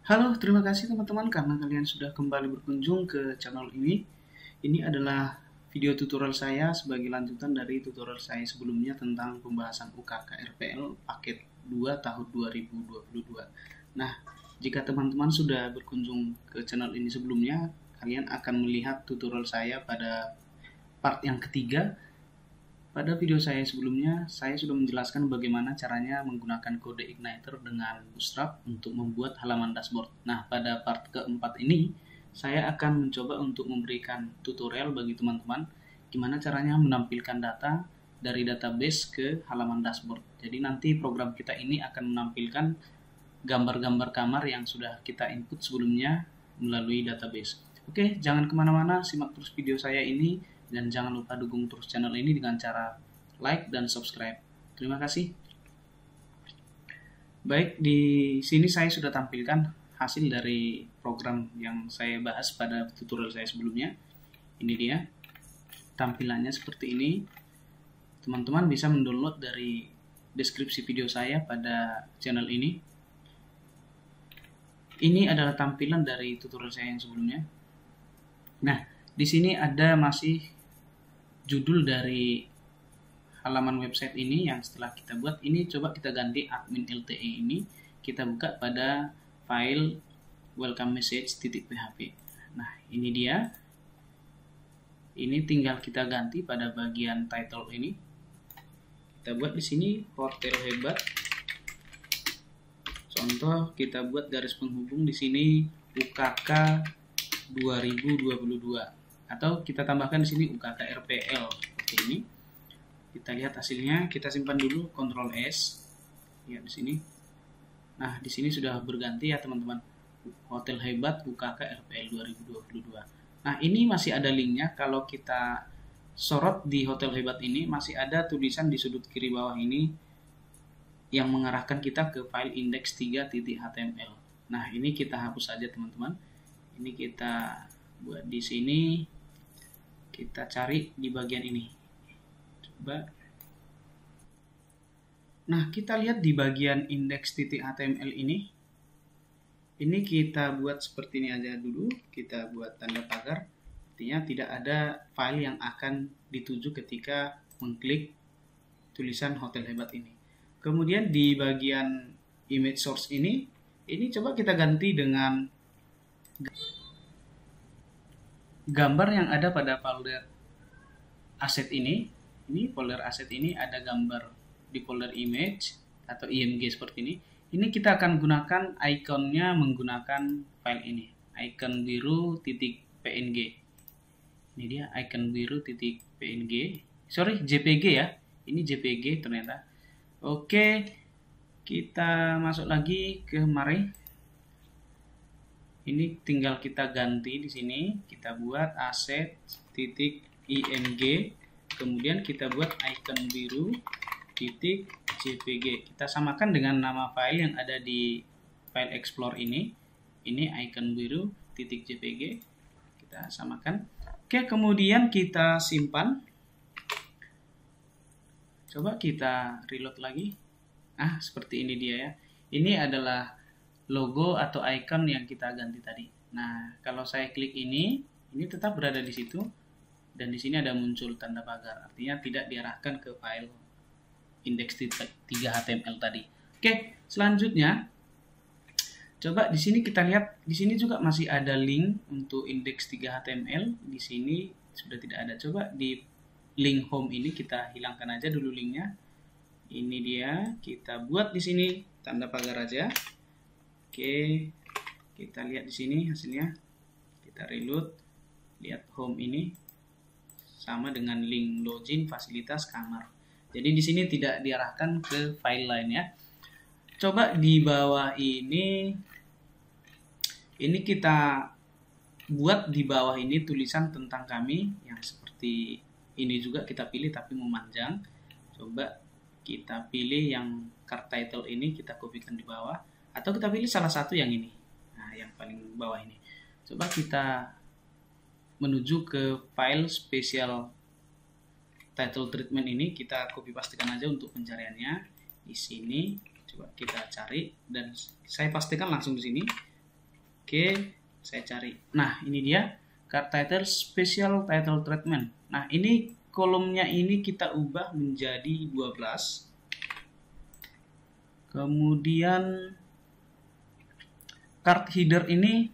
Halo, terima kasih teman-teman karena kalian sudah kembali berkunjung ke channel ini. Ini adalah video tutorial saya sebagai lanjutan dari tutorial saya sebelumnya tentang pembahasan UKK RPL paket 2 tahun 2022. Nah, jika teman-teman sudah berkunjung ke channel ini sebelumnya, kalian akan melihat tutorial saya pada part yang ketiga. Pada video saya sebelumnya, saya sudah menjelaskan bagaimana caranya menggunakan kode Igniter dengan Bootstrap untuk membuat halaman dashboard. Nah, pada part keempat ini, saya akan mencoba untuk memberikan tutorial bagi teman-teman gimana caranya menampilkan data dari database ke halaman dashboard. Jadi nanti program kita ini akan menampilkan gambar-gambar kamar yang sudah kita input sebelumnya melalui database. Oke, jangan kemana-mana, simak terus video saya ini, dan jangan lupa dukung terus channel ini dengan cara like dan subscribe. Terima kasih. Baik, di sini saya sudah tampilkan hasil dari program yang saya bahas pada tutorial saya sebelumnya. Ini dia, tampilannya seperti ini. Teman-teman bisa mendownload dari deskripsi video saya pada channel ini. Ini adalah tampilan dari tutorial saya yang sebelumnya. Nah, di sini ada masih judul dari halaman website ini yang setelah kita buat. Ini coba kita ganti admin LTE ini, kita buka pada file welcome message.php. Nah, ini dia. Ini tinggal kita ganti pada bagian title ini. Kita buat di sini hotel hebat. Contoh kita buat garis penghubung di sini UKK 2022, atau kita tambahkan di sini UKK RPL seperti ini. Kita lihat hasilnya, kita simpan dulu, Ctrl S. Lihat di sini. Nah, di sini sudah berganti ya teman-teman. Hotel hebat UKK RPL 2022. Nah, ini masih ada linknya. Kalau kita sorot di hotel hebat ini, masih ada tulisan di sudut kiri bawah ini yang mengarahkan kita ke file index3.html. Nah, ini kita hapus saja teman-teman. Ini kita buat di sini, kita cari di bagian ini. Coba. Nah, kita lihat di bagian index.html ini. Ini kita buat seperti ini aja dulu. Kita buat tanda pagar. Artinya tidak ada file yang akan dituju ketika mengklik tulisan hotel hebat ini. Kemudian di bagian image source ini coba kita ganti dengan gambar yang ada pada folder aset ini. Ini folder aset ini ada gambar di folder image atau img seperti ini. Ini kita akan gunakan ikonnya menggunakan file ini, icon biru titik png. Ini dia icon biru titik png. Sorry, jpg ya. Ini jpg ternyata. Oke, kita masuk lagi ke mari. Ini tinggal kita ganti di sini, kita buat aset titik img, kemudian kita buat icon biru titik jpg. Kita samakan dengan nama file yang ada di file explore ini. Ini icon biru titik jpg. Kita samakan. Oke, kemudian kita simpan. Coba kita reload lagi. Ah, seperti ini dia ya. Ini adalah logo atau icon yang kita ganti tadi. Nah, kalau saya klik ini tetap berada di situ, dan di sini ada muncul tanda pagar. Artinya tidak diarahkan ke file index3html tadi. Oke, selanjutnya coba di sini kita lihat, di sini juga masih ada link untuk index3html. Di sini sudah tidak ada. Coba di link home ini kita hilangkan aja dulu linknya. Ini dia, kita buat di sini tanda pagar aja. Oke, kita lihat di sini hasilnya. Kita reload, lihat home ini sama dengan link login fasilitas kamar. Jadi di sini tidak diarahkan ke file lain ya. Coba di bawah ini kita buat di bawah ini tulisan tentang kami yang seperti ini juga kita pilih tapi memanjang. Coba kita pilih yang card title ini, kita kopikan di bawah, atau kita pilih salah satu yang ini. Nah, yang paling bawah ini. Coba kita menuju ke file special title treatment ini, kita copy pastekan aja untuk pencariannya. Di sini coba kita cari, dan saya pastikan langsung di sini. Oke, saya cari. Nah, ini dia card title special title treatment. Nah, ini kolomnya ini kita ubah menjadi 12. Kemudian card header ini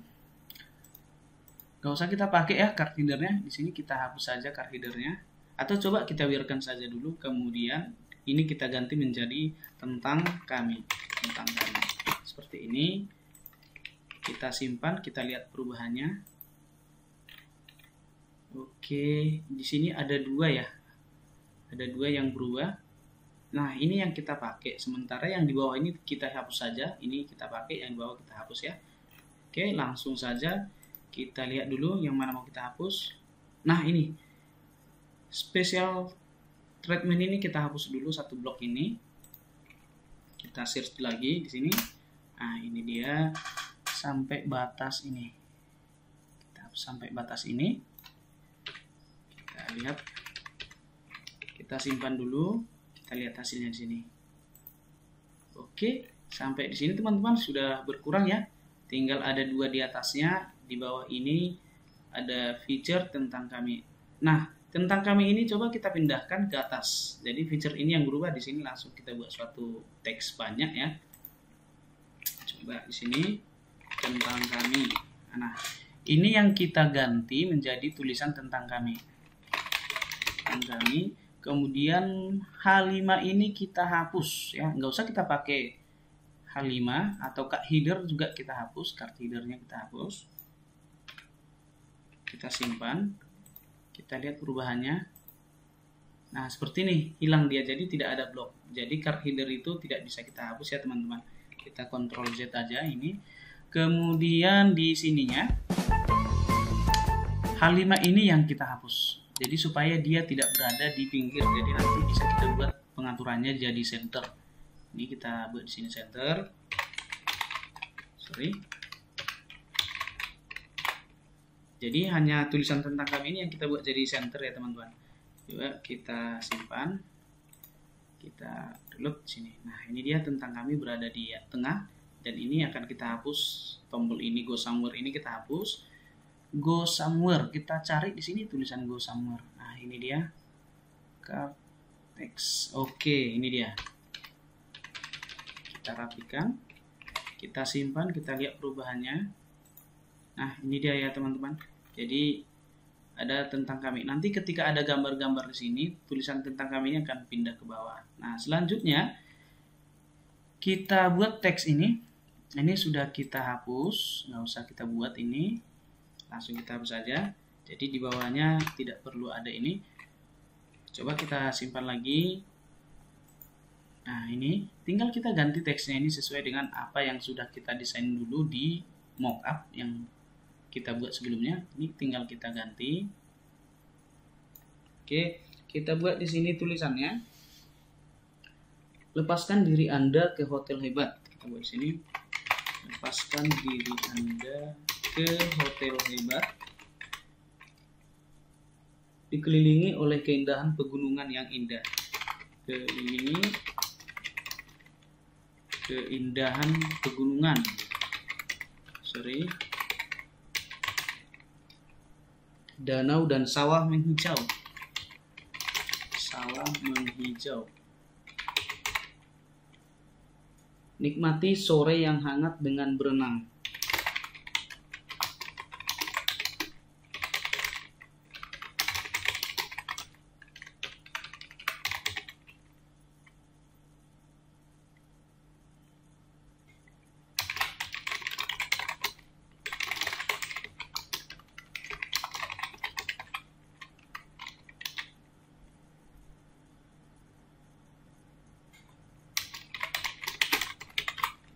gak usah kita pakai ya card headernya. Di sini kita hapus saja card headernya. Atau coba kita biarkan saja dulu. Kemudian ini kita ganti menjadi tentang kami. Tentang kami. Seperti ini. Kita simpan, kita lihat perubahannya. Oke, di sini ada 2 ya. Ada 2 yang berubah. Nah, ini yang kita pakai. Sementara yang di bawah ini kita hapus saja. Ini kita pakai, yang di bawah kita hapus ya. Oke, langsung saja kita lihat dulu yang mana mau kita hapus. Nah, ini special treatment ini kita hapus dulu satu blok ini. Kita search lagi di sini. Nah, ini dia sampai batas ini. Kita hapus sampai batas ini. Kita lihat. Kita simpan dulu. Kita lihat hasilnya di sini. Oke, sampai di sini teman-teman sudah berkurang ya. Tinggal ada 2 di atasnya. Di bawah ini ada feature tentang kami. Nah, tentang kami ini coba kita pindahkan ke atas. Jadi feature ini yang berubah di sini, langsung kita buat suatu teks banyak ya. Coba di sini tentang kami. Nah, ini yang kita ganti menjadi tulisan tentang kami. Tentang kami. Kemudian H5 ini kita hapus ya. Nggak usah kita pakai H5 atau card header juga kita hapus. Card headernya kita hapus. Kita simpan, kita lihat perubahannya. Nah, seperti ini, hilang dia, jadi tidak ada blok. Jadi card header itu tidak bisa kita hapus ya teman-teman. Kita Ctrl Z aja ini. Kemudian di sininya H5 ini yang kita hapus. Jadi supaya dia tidak berada di pinggir. Jadi nanti bisa kita buat pengaturannya jadi center. Ini kita buat di sini center. Sorry. Jadi hanya tulisan tentang kami ini yang kita buat jadi center ya teman-teman. Coba kita simpan. Kita download sini. Nah, ini dia tentang kami berada di tengah. Dan ini akan kita hapus. Tombol ini go somewhere ini kita hapus. Go somewhere. Kita cari di sini tulisan go somewhere. Nah, ini dia. Card text. Oke, ini dia. Kita rapikan. Kita simpan, kita lihat perubahannya. Nah, ini dia ya teman-teman. Jadi ada tentang kami. Nanti ketika ada gambar-gambar di sini, tulisan tentang kami ini akan pindah ke bawah. Nah, selanjutnya kita buat teks ini. Ini sudah kita hapus, nggak usah kita buat ini. Langsung kita hapus saja. Jadi di bawahnya tidak perlu ada ini. Coba kita simpan lagi. Nah, ini tinggal kita ganti teksnya ini sesuai dengan apa yang sudah kita desain dulu di mockup yang kita buat sebelumnya. Ini tinggal kita ganti. Oke, kita buat di sini tulisannya. Lepaskan diri Anda ke hotel hebat. Kita buat di sini. Lepaskan diri Anda ke hotel hebat. Dikelilingi oleh keindahan pegunungan yang indah. Kelilingi keindahan pegunungan. Sorry. Danau dan sawah menghijau. Sawah menghijau. Nikmati sore yang hangat dengan berenang.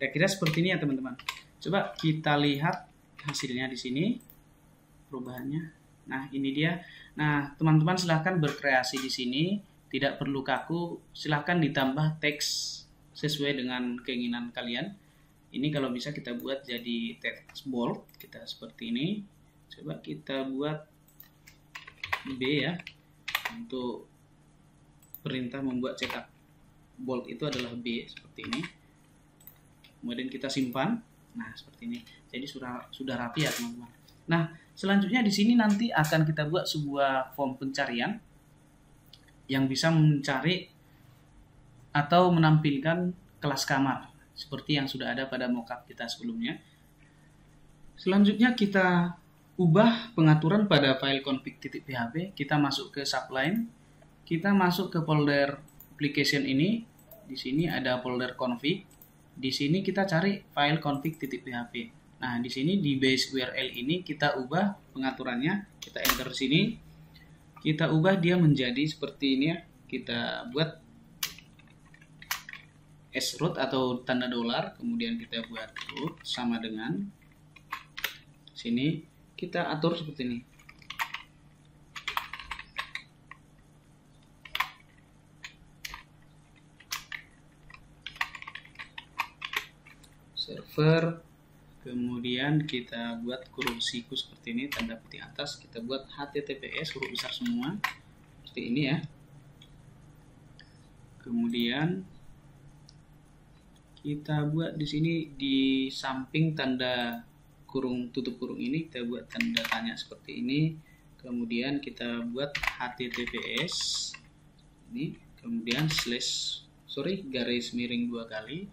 Kira-kira seperti ini ya teman-teman. Coba kita lihat hasilnya di sini, perubahannya. Nah, ini dia. Nah, teman-teman silahkan berkreasi di sini, tidak perlu kaku. Silahkan ditambah teks sesuai dengan keinginan kalian. Ini kalau bisa kita buat jadi teks bold, kita seperti ini. Coba kita buat B ya. Untuk perintah membuat cetak bold itu adalah B seperti ini. Kemudian kita simpan. Nah, seperti ini. Jadi sudah rapi ya, teman-teman. Nah, selanjutnya di sini nanti akan kita buat sebuah form pencarian yang bisa mencari atau menampilkan kelas kamar seperti yang sudah ada pada mockup kita sebelumnya. Selanjutnya kita ubah pengaturan pada file config.php, kita masuk ke subline, kita masuk ke folder application ini. Di sini ada folder config. Di sini kita cari file config.php. Nah, di sini di base URL ini kita ubah pengaturannya, kita enter sini. Kita ubah dia menjadi seperti ini ya. Kita buat sroot atau tanda dolar, kemudian kita buat root sama dengan sini, kita atur seperti ini. Server, kemudian kita buat kurung siku seperti ini, tanda putih atas, kita buat HTTPS huruf besar semua seperti ini ya. Kemudian kita buat di sini di samping tanda kurung tutup kurung ini kita buat tanda tanya seperti ini. Kemudian kita buat HTTPS ini, kemudian garis miring 2 kali,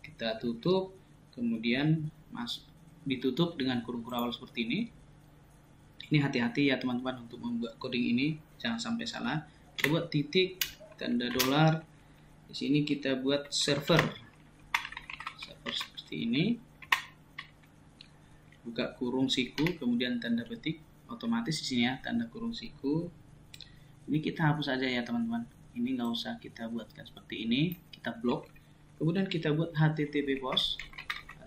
kita tutup, kemudian ditutup dengan kurung-kurung awal seperti ini. Ini hati-hati ya teman-teman untuk membuat coding ini, jangan sampai salah. Kita buat titik, tanda dolar. Di sini kita buat server seperti ini. Buka kurung siku, kemudian tanda petik, otomatis di sini ya tanda kurung siku. Ini kita hapus aja ya teman-teman. Ini nggak usah kita buatkan seperti ini, kita blok. Kemudian kita buat http host,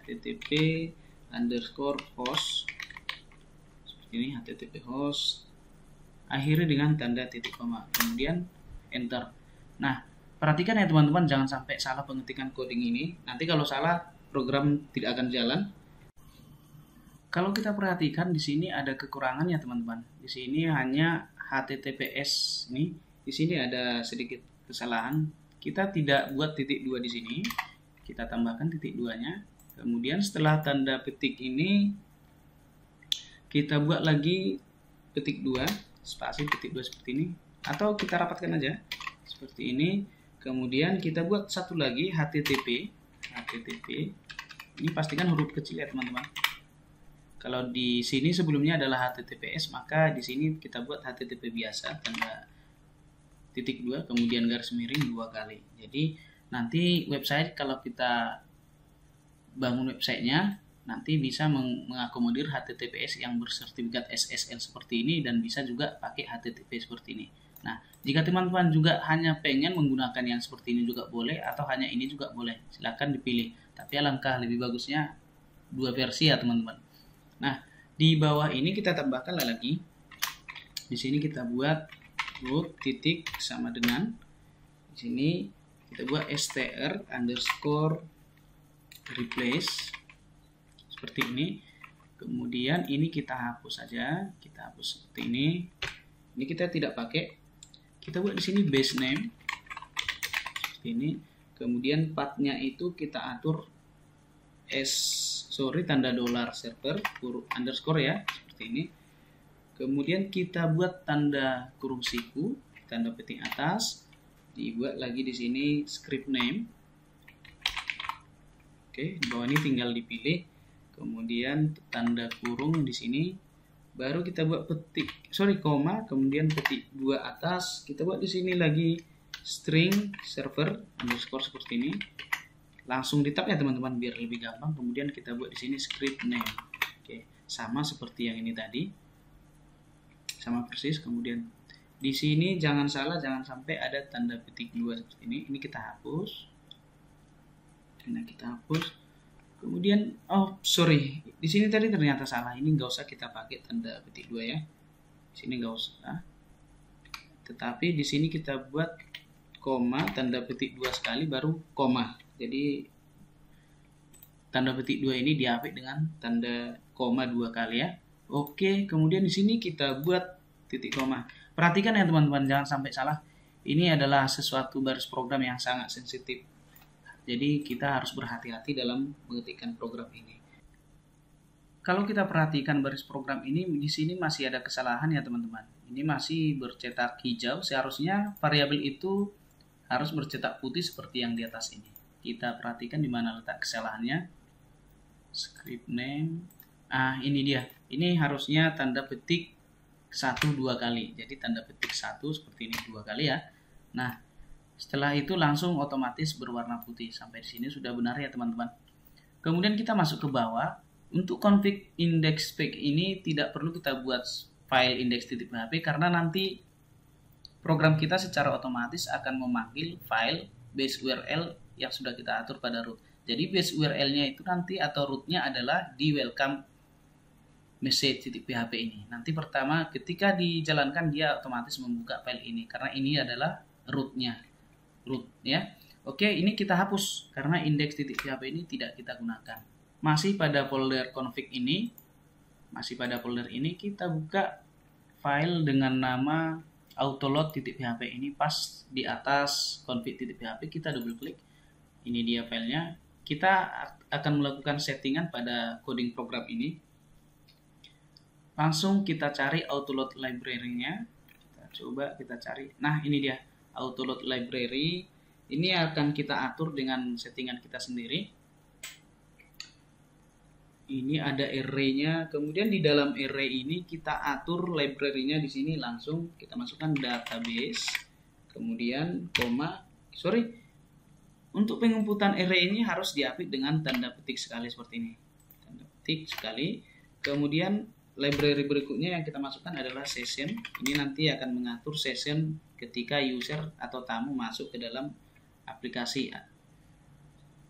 http_host seperti ini, http host. Akhiri dengan tanda titik koma, kemudian enter. Nah, perhatikan ya teman-teman, jangan sampai salah pengetikan coding ini. Nanti kalau salah, program tidak akan jalan. Kalau kita perhatikan di sini ada kekurangan ya teman-teman. Di sini hanya HTTPS ini. Di sini ada sedikit kesalahan. Kita tidak buat titik 2 di sini. Kita tambahkan titik 2-nya. Kemudian setelah tanda petik ini kita buat lagi petik 2, spasi petik 2 seperti ini, atau kita rapatkan aja seperti ini. Kemudian kita buat satu lagi HTTP. Ini pastikan huruf kecil ya teman-teman. Kalau di sini sebelumnya adalah HTTPS, maka di sini kita buat HTTP biasa, tanda titik 2, kemudian garis miring 2 kali. Jadi nanti website kalau kita bangun websitenya, nanti bisa mengakomodir HTTPS yang bersertifikat SSL seperti ini, dan bisa juga pakai HTTP seperti ini. Nah, jika teman-teman juga hanya pengen menggunakan yang seperti ini juga boleh, atau hanya ini juga boleh, silahkan dipilih. Tapi alangkah lebih bagusnya 2 versi ya teman-teman. Nah, di bawah ini kita tambahkan lagi. Di sini kita buat root titik sama dengan, di sini kita buat str_replace seperti ini. Kemudian ini kita hapus saja, kita hapus seperti ini. Ini kita tidak pakai. Kita buat di sini base name seperti ini. Kemudian path-nya itu kita atur tanda dolar server underscore ya seperti ini. Kemudian kita buat tanda kurung siku, tanda petik atas, dibuat lagi di sini script name. Oke, di bawah ini tinggal dipilih. Kemudian tanda kurung di sini, baru kita buat koma, kemudian petik 2 atas, kita buat di sini lagi string server underscore seperti ini. Langsung di tab ya teman-teman biar lebih gampang. Kemudian kita buat di sini script name. Oke, sama seperti yang ini tadi. Sama persis. Kemudian di sini jangan salah, jangan sampai ada tanda petik 2 seperti ini. Ini kita hapus. Nah, kita hapus. Kemudian di sini tadi ternyata salah. Ini nggak usah kita pakai tanda petik 2 ya. Di sini nggak usah. Tetapi di sini kita buat koma, tanda petik 2 sekali baru koma. Jadi tanda petik 2 ini diapit dengan tanda koma 2 kali ya. Oke, kemudian di sini kita buat titik koma. Perhatikan ya teman-teman, jangan sampai salah. Ini adalah sesuatu baris program yang sangat sensitif. Jadi kita harus berhati-hati dalam mengetikkan program ini. Kalau kita perhatikan baris program ini, di sini masih ada kesalahan ya teman-teman. Ini masih bercetak hijau, seharusnya variabel itu harus bercetak putih seperti yang di atas ini. Kita perhatikan di mana letak kesalahannya. Script name. Ini dia. Ini harusnya tanda petik 1 2 kali. Jadi tanda petik 1 seperti ini 2 kali ya. Nah, setelah itu langsung otomatis berwarna putih. Sampai di sini sudah benar ya teman-teman. Kemudian kita masuk ke bawah. Untuk config index spec ini tidak perlu kita buat file index.php karena nanti program kita secara otomatis akan memanggil file base URL yang sudah kita atur pada root. Jadi base URL-nya itu nanti atau root-nya adalah di welcome message.php ini. Nanti pertama ketika dijalankan dia otomatis membuka file ini karena ini adalah root-nya. Root ya. Oke, ini kita hapus karena index.php ini tidak kita gunakan. Masih pada folder config ini, kita buka file dengan nama autoload.php ini pas di atas config.php, kita double klik. Ini dia filenya. Kita akan melakukan settingan pada coding program ini. Langsung kita cari autoload library-nya. Kita cari. Nah, ini dia autoload library. Ini akan kita atur dengan settingan kita sendiri. Ini ada array-nya. Kemudian di dalam array ini kita atur library-nya di sini langsung kita masukkan database. Kemudian untuk penginputan array ini harus diapit dengan tanda petik sekali seperti ini. Tanda petik sekali. Kemudian library berikutnya yang kita masukkan adalah session. Ini nanti akan mengatur session ketika user atau tamu masuk ke dalam aplikasi.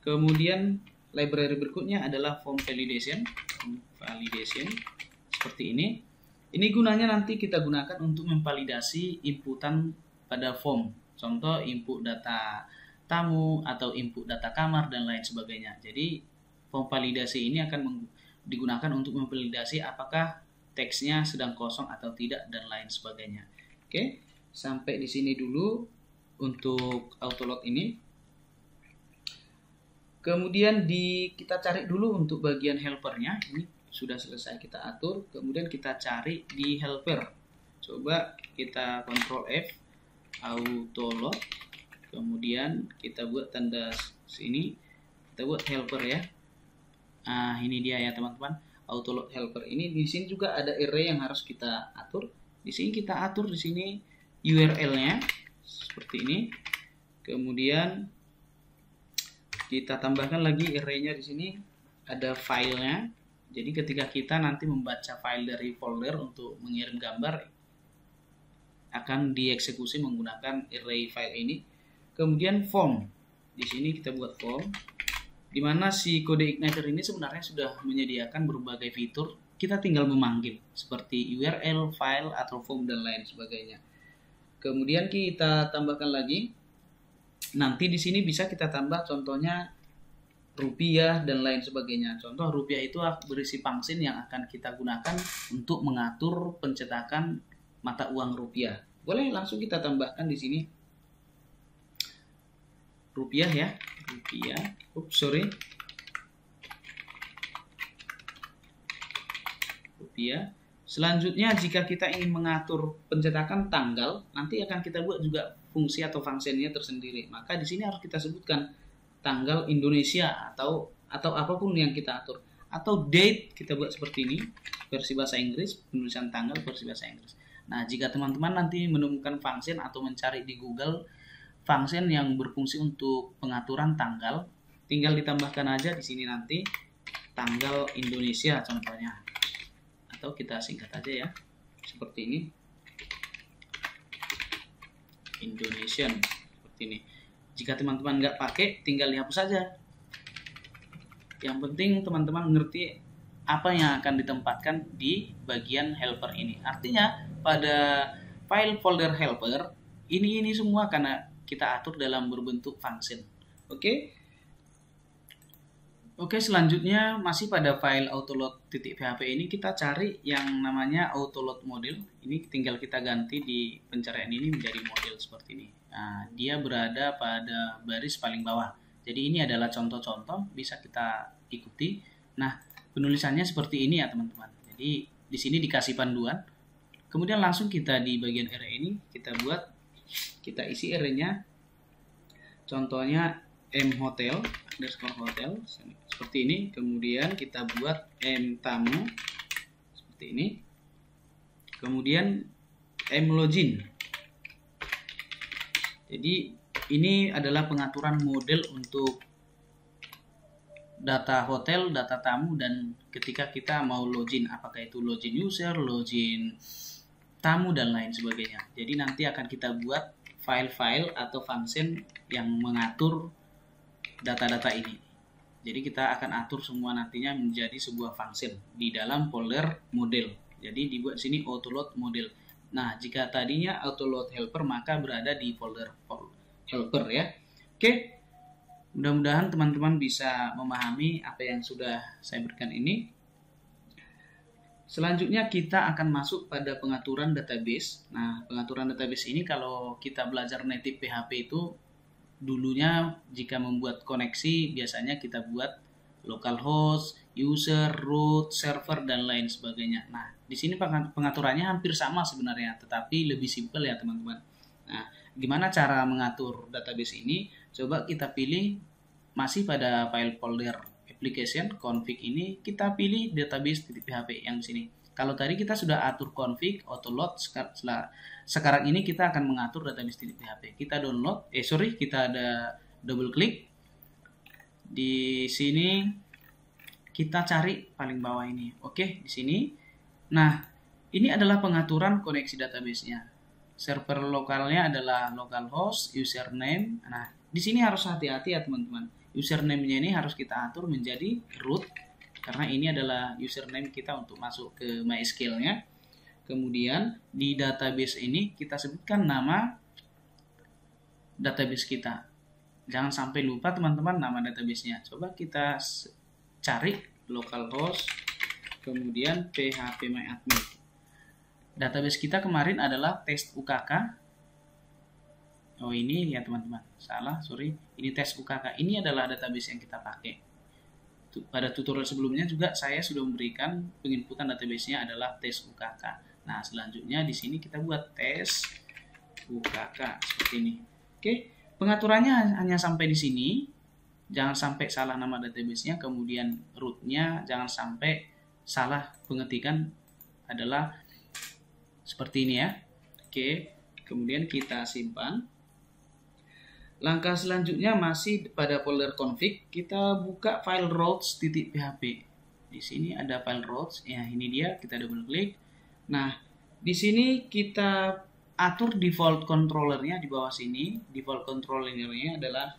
Kemudian library berikutnya adalah form validation seperti ini. Ini gunanya nanti kita gunakan untuk memvalidasi inputan pada form. Contoh input data tamu atau input data kamar dan lain sebagainya. Jadi form validasi ini akan digunakan untuk memvalidasi apakah teksnya sedang kosong atau tidak dan lain sebagainya. Oke, sampai di sini dulu untuk autoload ini. Kemudian kita cari dulu untuk bagian helpernya. Ini sudah selesai kita atur. Kemudian kita cari di helper. Coba kita Ctrl F, autoload. Kemudian kita buat tanda sini. Kita buat helper ya. Ini dia ya teman-teman. Autoload helper ini. Di sini juga ada array yang harus kita atur. Di sini kita atur di sini URL-nya seperti ini. Kemudian kita tambahkan lagi array-nya di sini ada filenya. Jadi ketika kita nanti membaca file dari folder untuk mengirim gambar akan dieksekusi menggunakan array file ini. Kemudian form. Di sini kita buat form di mana si kode igniter ini sebenarnya sudah menyediakan berbagai fitur. Kita tinggal memanggil seperti URL, file atau form dan lain sebagainya. Kemudian kita tambahkan lagi. Nanti di sini bisa kita tambah contohnya rupiah dan lain sebagainya. Contoh rupiah itu berisi function yang akan kita gunakan untuk mengatur pencetakan mata uang rupiah. Boleh langsung kita tambahkan di sini rupiah ya. Rupiah. Selanjutnya jika kita ingin mengatur pencetakan tanggal, nanti akan kita buat juga fungsi atau fungsinya tersendiri. Maka di sini harus kita sebutkan tanggal Indonesia atau apapun yang kita atur. Atau date kita buat seperti ini, versi bahasa Inggris, penulisan tanggal versi bahasa Inggris. Nah, jika teman-teman nanti menemukan function atau mencari di Google function yang berfungsi untuk pengaturan tanggal, tinggal ditambahkan aja di sini nanti tanggal Indonesia contohnya. Atau kita singkat aja ya, seperti ini. Indonesian seperti ini. Jika teman-teman nggak pakai, tinggal dihapus saja. Yang penting teman-teman mengerti apa yang akan ditempatkan di bagian helper ini. Artinya pada file folder helper ini semua karena kita atur dalam berbentuk function. Oke, selanjutnya masih pada file autoload.php ini kita cari yang namanya autoload model. Ini tinggal kita ganti di pencarian ini menjadi model seperti ini. Nah, dia berada pada baris paling bawah. Jadi ini adalah contoh-contoh bisa kita ikuti. Nah, Penulisannya seperti ini ya teman-teman. Jadi di sini dikasih panduan. Kemudian langsung kita di bagian area ini kita isi area-nya. Contohnya mhotel _hotel seperti ini. Kemudian kita buat mtamu seperti ini. Kemudian mlogin. Jadi ini adalah pengaturan model untuk data hotel, data tamu, dan ketika kita mau login, apakah itu login user, login tamu, dan lain sebagainya. Jadi nanti akan kita buat file-file atau function yang mengatur data-data ini. Jadi kita akan atur semua nantinya menjadi sebuah function di dalam folder model. Jadi dibuat sini autoload model. Nah, jika tadinya autoload helper, maka berada di folder helper ya. Oke. Mudah-mudahan teman-teman bisa memahami apa yang sudah saya berikan ini. Selanjutnya kita akan masuk pada pengaturan database. Nah, pengaturan database ini kalau kita belajar native PHP itu dulunya jika membuat koneksi biasanya kita buat localhost, user, root, server, dan lain sebagainya. Nah, di sini pengaturannya hampir sama sebenarnya, tetapi lebih simpel ya teman-teman. Nah, gimana cara mengatur database ini? Coba kita pilih masih pada file folder application config ini, kita pilih database.php yang di sini. Kalau tadi kita sudah atur config autoload, sekarang ini kita akan mengatur database.php. Kita kita ada double klik. Di sini kita cari paling bawah ini. Oke, di sini. Nah, ini adalah pengaturan koneksi database-nya. Server lokalnya adalah localhost, username. Nah, di sini harus hati-hati ya teman-teman. Username-nya ini harus kita atur menjadi root karena ini adalah username kita untuk masuk ke MySQL-nya. Kemudian di database ini kita sebutkan nama database kita. Jangan sampai lupa teman-teman nama database-nya. Coba kita cari localhost kemudian phpMyAdmin. Database kita kemarin adalah test UKK. Oh, ini ya teman-teman, salah, sorry. Ini tes UKK. Ini adalah database yang kita pakai. Pada tutorial sebelumnya juga saya sudah memberikan penginputan database-nya adalah tes UKK. Nah, selanjutnya di sini kita buat tes UKK seperti ini. Oke, pengaturannya hanya sampai di sini. Jangan sampai salah nama database-nya, kemudian root-nya jangan sampai salah pengetikan adalah seperti ini ya. Oke, kemudian kita simpan. Langkah selanjutnya masih pada folder config, kita buka file routes.php. Di sini ada file routes, ya ini dia, kita double klik. Nah, di sini kita atur default controllernya di bawah sini. Default controllernya adalah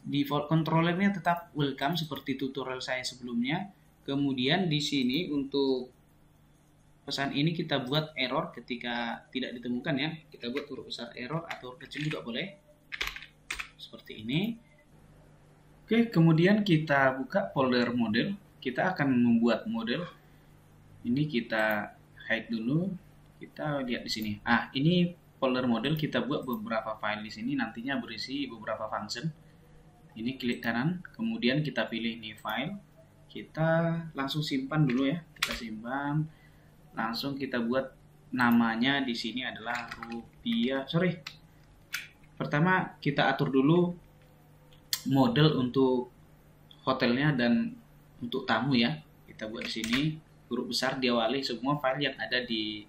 default controllernya tetap welcome seperti tutorial saya sebelumnya. Kemudian di sini untuk pesan ini kita buat error ketika tidak ditemukan ya. Kita buat huruf besar error atau huruf kecil juga boleh. Seperti ini. Oke, kemudian kita buka folder model. Kita akan membuat model. Ini kita hide dulu. Kita lihat di sini. Ah, ini folder model, kita buat beberapa file di sini nantinya berisi beberapa function. Ini klik kanan, kemudian kita pilih new file. Kita langsung simpan dulu ya. Kita simpan. Langsung kita buat namanya di sini adalah Pertama kita atur dulu model untuk hotelnya dan untuk tamu ya. Kita buat di sini huruf besar, diawali semua file yang ada di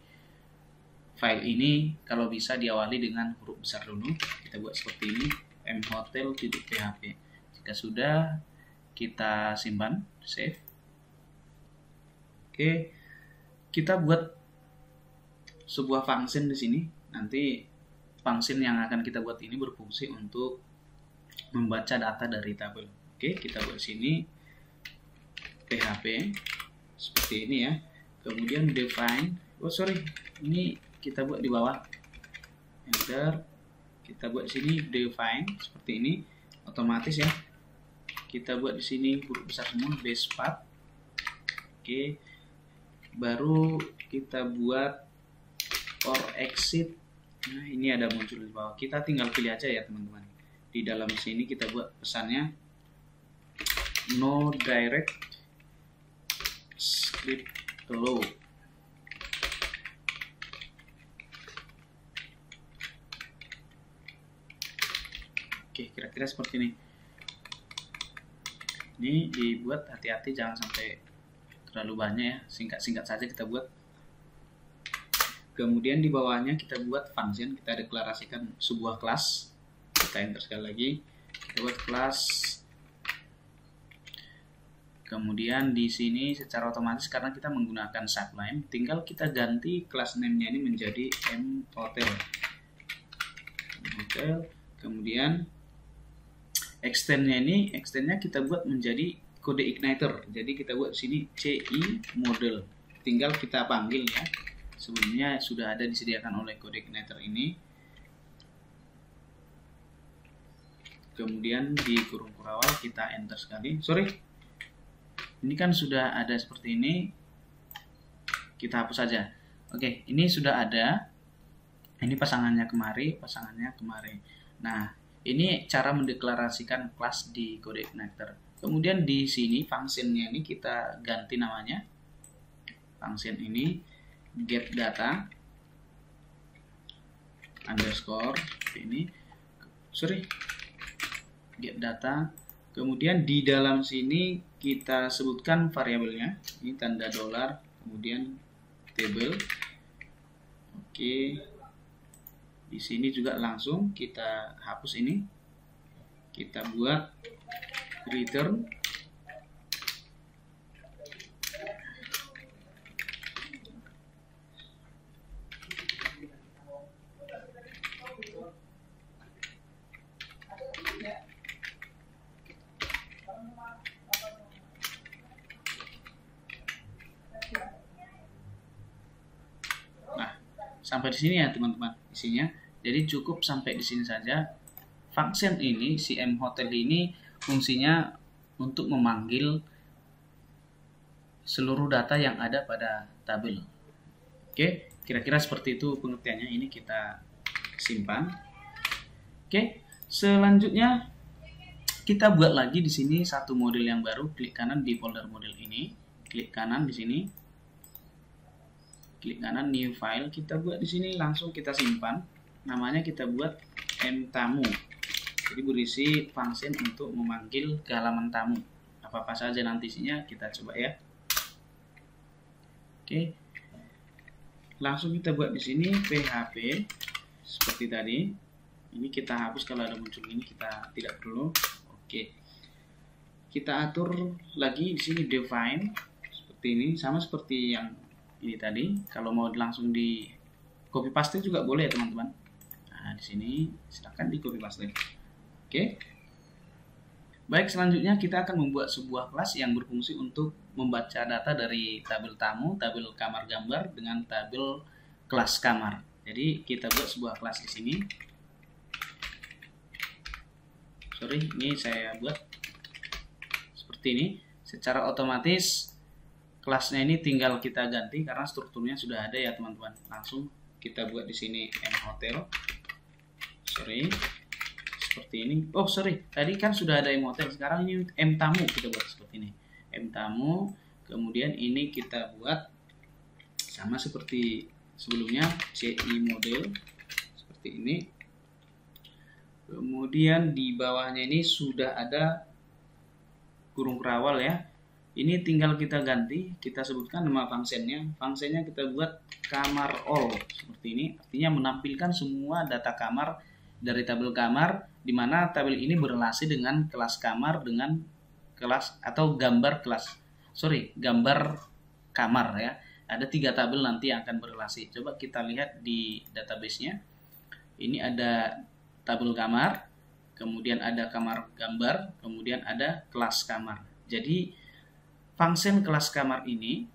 file ini kalau bisa diawali dengan huruf besar dulu. Kita buat seperti ini, mhotel.php. Jika sudah, kita simpan, save. Oke, kita buat sebuah function di sini. Nanti function yang akan kita buat ini berfungsi untuk membaca data dari tabel. Oke, kita buat sini PHP seperti ini ya. Kemudian define. Ini kita buat di bawah. Enter. Kita buat sini define seperti ini, otomatis ya. Kita buat di sini huruf besar semua base path. Oke. Baru kita buat or exit. Nah, ini ada muncul di bawah. Kita tinggal pilih aja ya teman-teman. Di dalam sini kita buat pesannya no direct script hello. Oke, kira-kira seperti ini. Ini dibuat hati-hati, jangan sampai terlalu banyak ya, singkat-singkat saja kita buat. Kemudian di bawahnya kita buat function, kita deklarasikan sebuah kelas. Kita enter sekali lagi, kita buat kelas. Kemudian di sini secara otomatis karena kita menggunakan Sublime, tinggal kita ganti kelas name-nya ini menjadi mhotel. Kemudian extendnya kita buat menjadi kode igniter. Jadi kita buat di sini CI model. Tinggal kita panggil ya. Sebelumnya sudah ada disediakan oleh kode igniter ini. Kemudian di kurung kurawal kita enter sekali. Ini kan sudah ada seperti ini. Kita hapus saja. Oke, ini sudah ada. Ini pasangannya kemari. Nah, ini cara mendeklarasikan kelas di kode igniter. Kemudian di sini functionnya ini kita ganti namanya. Function ini get data underscore ini. Get data. Kemudian di dalam sini kita sebutkan variabelnya. Ini tanda $, kemudian table. Oke. Di sini juga langsung kita hapus ini. Kita buat return. Sampai di sini ya teman-teman isinya. Jadi cukup sampai di sini saja. Function ini, si mhotel ini fungsinya untuk memanggil seluruh data yang ada pada tabel. Oke, kira-kira seperti itu pengertiannya. Ini kita simpan. Oke, selanjutnya kita buat lagi di sini satu model yang baru. Klik kanan di folder model ini. Klik kanan di sini. Klik kanan new file, kita buat di sini, langsung kita simpan. Namanya kita buat mtamu. Jadi berisi function untuk memanggil ke halaman tamu. Apa-apa saja nanti isinya kita coba ya. Oke. Langsung kita buat di sini php seperti tadi. Ini kita hapus kalau ada muncul ini, kita tidak perlu. Oke. Kita atur lagi di sini define seperti ini, sama seperti yang ini tadi. Kalau mau langsung di copy paste juga boleh ya teman-teman. Nah, di sini silakan di copy paste. Oke. Baik, selanjutnya kita akan membuat sebuah kelas yang berfungsi untuk membaca data dari tabel tamu, tabel kamar gambar dengan tabel kelas kamar. Jadi kita buat sebuah kelas di sini. Ini saya buat seperti ini. Secara otomatis kelasnya ini tinggal kita ganti karena strukturnya sudah ada ya teman-teman. Langsung kita buat di sini mhotel. Seperti ini. Tadi kan sudah ada mhotel. Sekarang ini mtamu kita buat seperti ini. Mtamu. Kemudian ini kita buat sama seperti sebelumnya, CI model seperti ini. Kemudian di bawahnya ini sudah ada kurung kerawal ya. Ini tinggal kita ganti, kita sebutkan nama functionnya. Functionnya kita buat kamar all seperti ini. Artinya menampilkan semua data kamar dari tabel kamar, di mana tabel ini berrelasi dengan kelas kamar dengan kelas atau gambar kelas. Gambar kamar ya. Ada 3 tabel nanti yang akan berrelasi. Coba kita lihat di database-nya. Ini ada tabel kamar, kemudian ada kamar gambar, kemudian ada kelas kamar. Jadi function kelas kamar ini,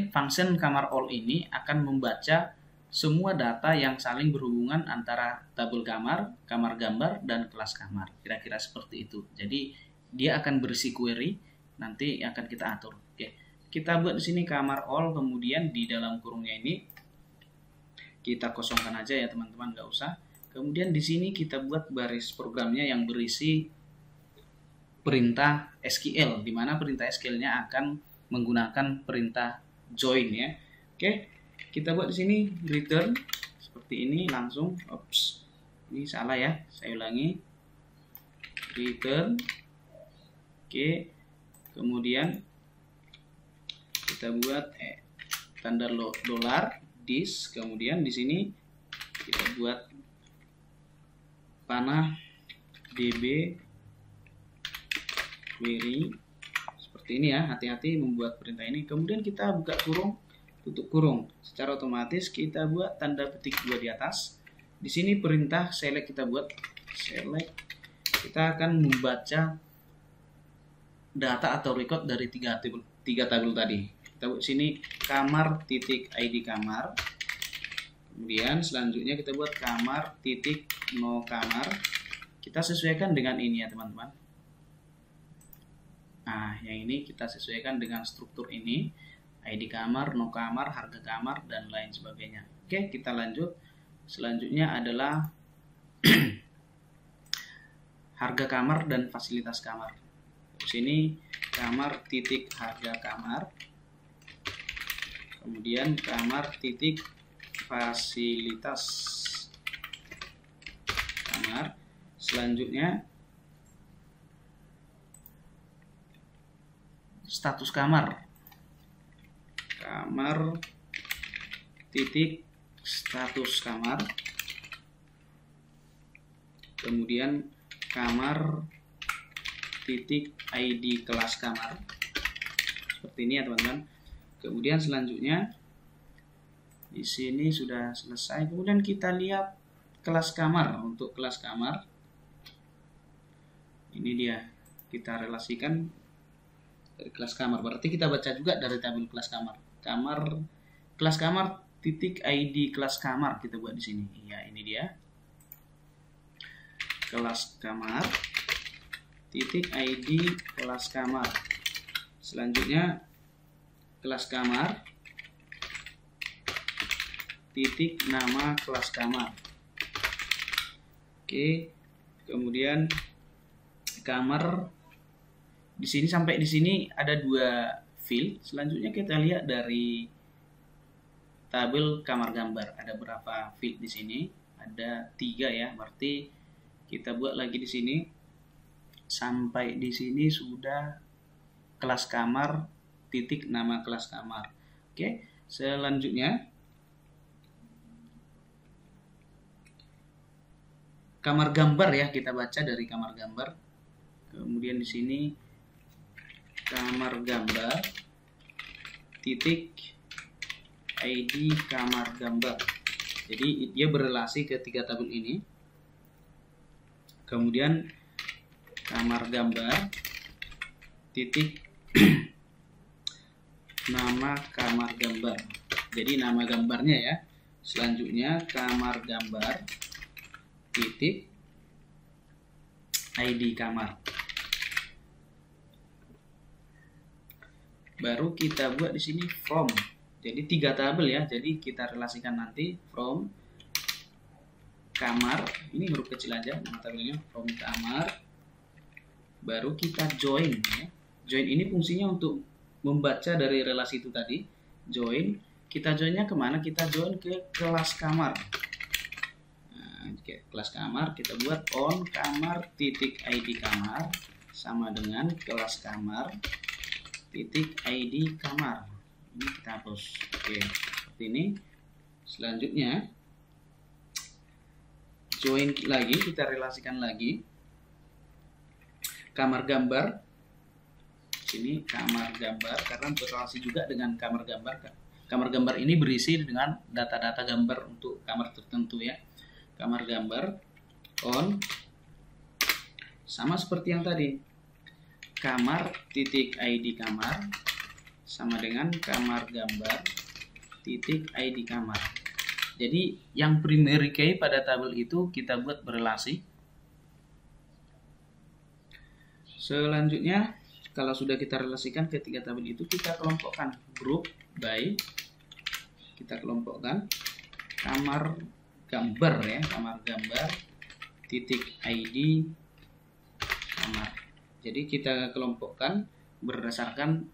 function kamar all ini akan membaca semua data yang saling berhubungan antara tabel kamar, kamar gambar, dan kelas kamar. Kira-kira seperti itu. Jadi dia akan berisi query, nanti akan kita atur. Oke, kita buat di sini kamar all, kemudian di dalam kurungnya ini kita kosongkan aja ya teman-teman, nggak usah. Kemudian di sini kita buat baris programnya yang berisi perintah SQL, di mana perintah SQL-nya akan menggunakan perintah join ya. Oke, kita buat di sini return seperti ini langsung. Ops, ini salah ya, saya ulangi. Return. Oke, kemudian kita buat tanda dolar this, kemudian di sini kita buat panah db query seperti ini ya. Hati-hati membuat perintah ini. Kemudian kita buka kurung, tutup kurung. Secara otomatis kita buat tanda petik 2 di atas. Di sini perintah select kita buat select. Kita akan membaca data atau record dari tiga tabel tadi. Kita buat sini kamar titik ID kamar. Kemudian selanjutnya kita buat kamar titik no kamar. Kita sesuaikan dengan ini ya teman-teman. Nah, yang ini kita sesuaikan dengan struktur ini. ID kamar, no kamar, harga kamar, dan lain sebagainya. Oke, kita lanjut. Selanjutnya adalah harga kamar dan fasilitas kamar. Di sini kamar titik harga kamar. Kemudian kamar titik fasilitas kamar. Selanjutnya status kamar. Kamar titik status kamar. Kemudian kamar titik ID kelas kamar. Seperti ini ya teman-teman. Kemudian selanjutnya di sini sudah selesai. Kemudian kita lihat kelas kamar. Untuk kelas kamar ini dia, kita relasikan dari kelas kamar. Berarti kita baca juga dari tabel kelas kamar. Kelas kamar titik ID kelas kamar kita buat di sini. Ya, ini dia. Kelas kamar titik ID kelas kamar. Selanjutnya kelas kamar titik nama kelas kamar. Oke, kemudian kamar di sini sampai di sini ada 2 field. Selanjutnya kita lihat dari tabel kamar gambar ada berapa field di sini? Ada 3 ya. Berarti kita buat lagi di sini sampai di sini sudah kelas kamar titik nama kelas kamar. Oke, selanjutnya kamar gambar ya, kita baca dari kamar gambar. Kemudian di sini kamar gambar titik ID kamar gambar. Jadi dia berelasi ke 3 tabel ini. Kemudian kamar gambar titik nama kamar gambar. Jadi nama gambarnya ya. Selanjutnya kamar gambar titik ID kamar. Baru kita buat di sini from. Jadi 3 tabel ya. Jadi kita relasikan nanti from kamar, ini huruf kecil aja nama tabelnya, from kamar. Baru kita join ya. Join ini fungsinya untuk membaca dari relasi itu tadi. Join, kita joinnya kemana? Kita join ke kelas kamar. Nah, kelas kamar kita buat on kamar titik ID kamar sama dengan kelas kamar titik ID kamar. Ini kita hapus. Oke, seperti ini. Selanjutnya join lagi, kita relasikan lagi kamar gambar. Sini kamar gambar karena berrelasi juga dengan kamar gambar. Kamar gambar ini berisi dengan data-data gambar untuk kamar tertentu ya. Kamar gambar on sama seperti yang tadi. Kamar titik ID kamar sama dengan kamar gambar titik ID kamar. Jadi yang primary key pada tabel itu kita buat berelasi. Selanjutnya kalau sudah kita relasikan ke 3 tabel itu, kita kelompokkan group by, kita kelompokkan kamar gambar ya, kamar gambar titik ID kamar. Jadi kita kelompokkan berdasarkan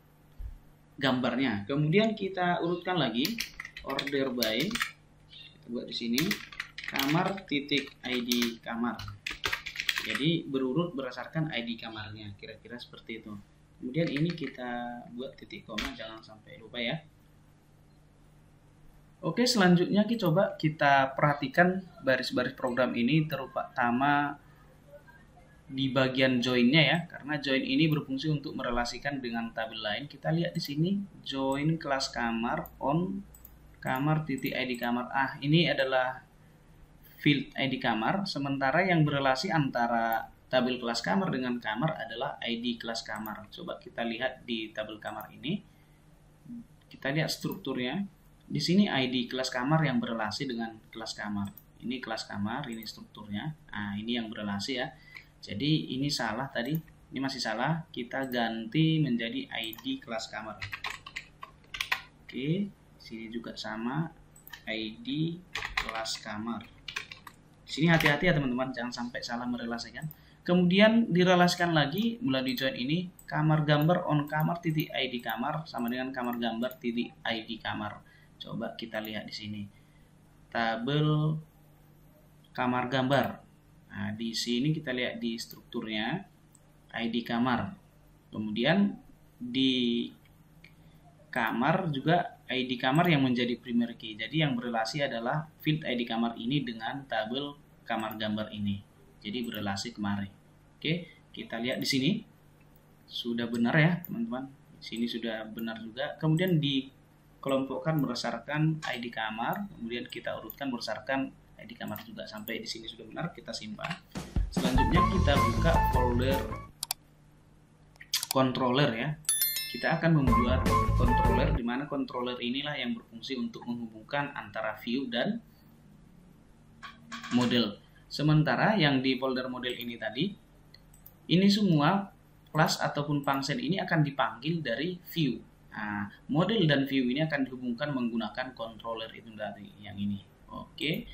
gambarnya. Kemudian kita urutkan lagi order by, kita buat di sini kamar titik ID kamar. Jadi berurut berdasarkan ID kamarnya, kira-kira seperti itu. Kemudian ini kita buat titik koma, jangan sampai lupa ya. Oke, selanjutnya coba kita perhatikan baris-baris program ini, terutama di bagian join-nya ya, karena join ini berfungsi untuk merelasikan dengan tabel lain. Kita lihat di sini join kelas kamar on kamar titik ID kamar. Ini adalah field ID kamar, sementara yang berelasi antara tabel kelas kamar dengan kamar adalah ID kelas kamar. Coba kita lihat di tabel kamar ini, kita lihat strukturnya. Di sini ID kelas kamar yang berelasi dengan kelas kamar. Ini kelas kamar, ini strukturnya. Ini yang berelasi ya. Jadi ini salah tadi, ini masih salah. Kita ganti menjadi ID kelas kamar. Oke, sini juga sama, ID kelas kamar. Di sini hati-hati ya teman-teman, jangan sampai salah merelasikan. Kemudian direlasikan lagi melalui join ini, kamar gambar on kamar titik ID kamar sama dengan kamar gambar titik ID kamar. Coba kita lihat di sini, tabel kamar gambar. Di sini kita lihat di strukturnya ID kamar. Kemudian di kamar juga ID kamar yang menjadi primary key. Jadi yang berelasi adalah field ID kamar ini dengan tabel kamar gambar ini. Jadi berelasi kemari. Oke, kita lihat di sini sudah benar ya teman-teman. Di sini sudah benar juga. Kemudian dikelompokkan berdasarkan ID kamar. Kemudian kita urutkan berdasarkan ID kamar juga. Sampai di sini sudah benar, kita simpan. Selanjutnya kita buka folder controller ya. Kita akan membuat controller, di mana controller inilah yang berfungsi untuk menghubungkan antara view dan model. Sementara yang di folder model ini tadi, ini semua kelas ataupun function ini akan dipanggil dari view. Model dan view ini akan dihubungkan menggunakan controller itu dari yang ini. Oke,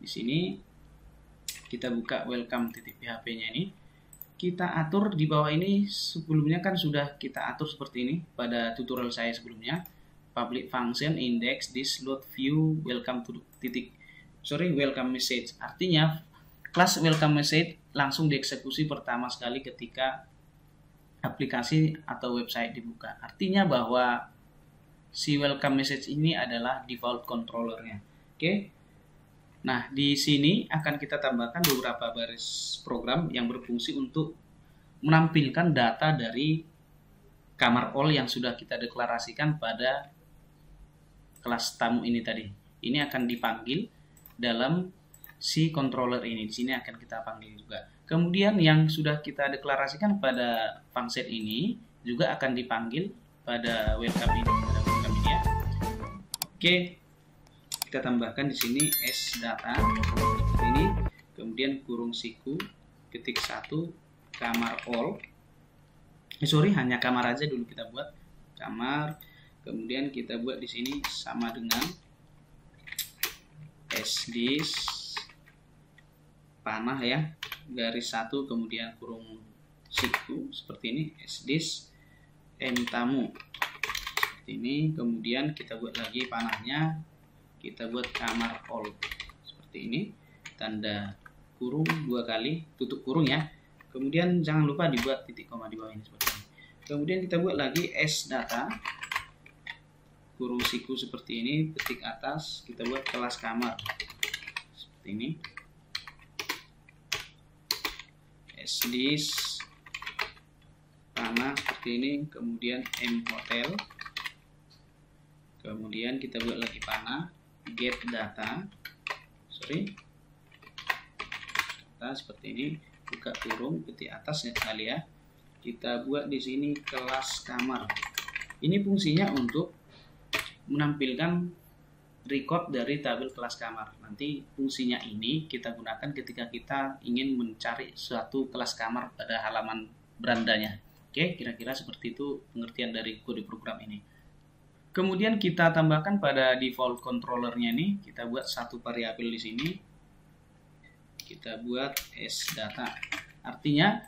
di sini kita buka welcome.php-nya ini. Kita atur di bawah ini, sebelumnya kan sudah kita atur seperti ini pada tutorial saya sebelumnya. Public function index this load view welcome message. Artinya kelas welcome message langsung dieksekusi pertama sekali ketika aplikasi atau website dibuka. Artinya bahwa si welcome message ini adalah default controllernya. Oke. Nah, di sini akan kita tambahkan beberapa baris program yang berfungsi untuk menampilkan data dari kamar all yang sudah kita deklarasikan pada kelas tamu ini tadi. Ini akan dipanggil dalam si controller ini. Di sini akan kita panggil juga. Kemudian yang sudah kita deklarasikan pada function ini juga akan dipanggil pada welcome ini. Ya. Oke. Kita tambahkan di sini sdata ini, kemudian kurung siku ketik 1 kamar all. Hanya kamar aja dulu kita buat kamar. Kemudian kita buat di sini sama dengan sdis panah ya, garis 1 kemudian kurung siku seperti ini, sdis tamu seperti ini. Kemudian kita buat lagi panahnya, kita buat kamar all seperti ini, tanda kurung 2 kali, tutup kurung ya. Kemudian jangan lupa dibuat titik koma di bawah ini seperti ini. Kemudian kita buat lagi sdata kurung siku seperti ini, ketik atas, kita buat kelas kamar seperti ini, sdis panah seperti ini, kemudian hotel, kemudian kita buat lagi panah get data seperti ini, buka kurung ketik atas ya kali ya. Kita buat di sini kelas kamar. Ini fungsinya untuk menampilkan record dari tabel kelas kamar. Nanti fungsinya ini kita gunakan ketika kita ingin mencari suatu kelas kamar pada halaman berandanya. Oke, kira-kira seperti itu pengertian dari kode program ini. Kemudian kita tambahkan pada default controllernya ini, kita buat satu variabel di sini. Kita buat sdata. Artinya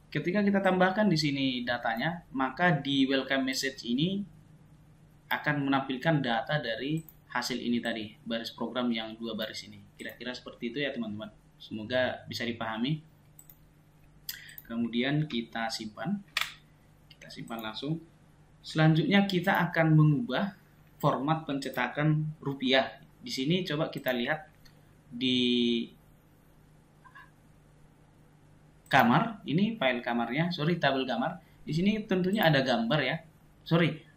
ketika kita tambahkan di sini datanya, maka di welcome message ini akan menampilkan data dari hasil ini tadi, baris program yang 2 baris ini. Kira-kira seperti itu ya teman-teman. Semoga bisa dipahami. Kemudian kita simpan langsung. Selanjutnya kita akan mengubah format pencetakan rupiah. Di sini coba kita lihat di kamar, ini file kamarnya, tabel kamar. Di sini tentunya ada gambar ya.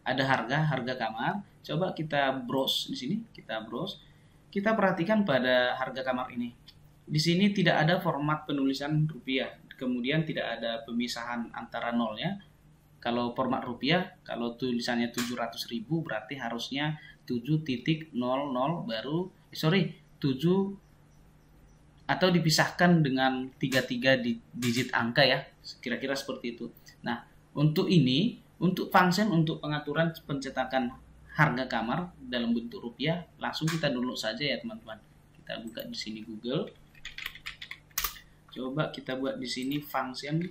Ada harga kamar. Coba kita browse di sini, kita perhatikan pada harga kamar ini. Di sini tidak ada format penulisan rupiah. Kemudian tidak ada pemisahan antara nolnya. Kalau format rupiah, kalau tulisannya 700.000 berarti harusnya 7.00 baru 7 atau dipisahkan dengan 33 digit angka ya. Kira-kira seperti itu. Nah, untuk function untuk pengaturan pencetakan harga kamar dalam bentuk rupiah, langsung kita download saja ya teman-teman. Kita buka di sini Google. Coba kita buat di sini function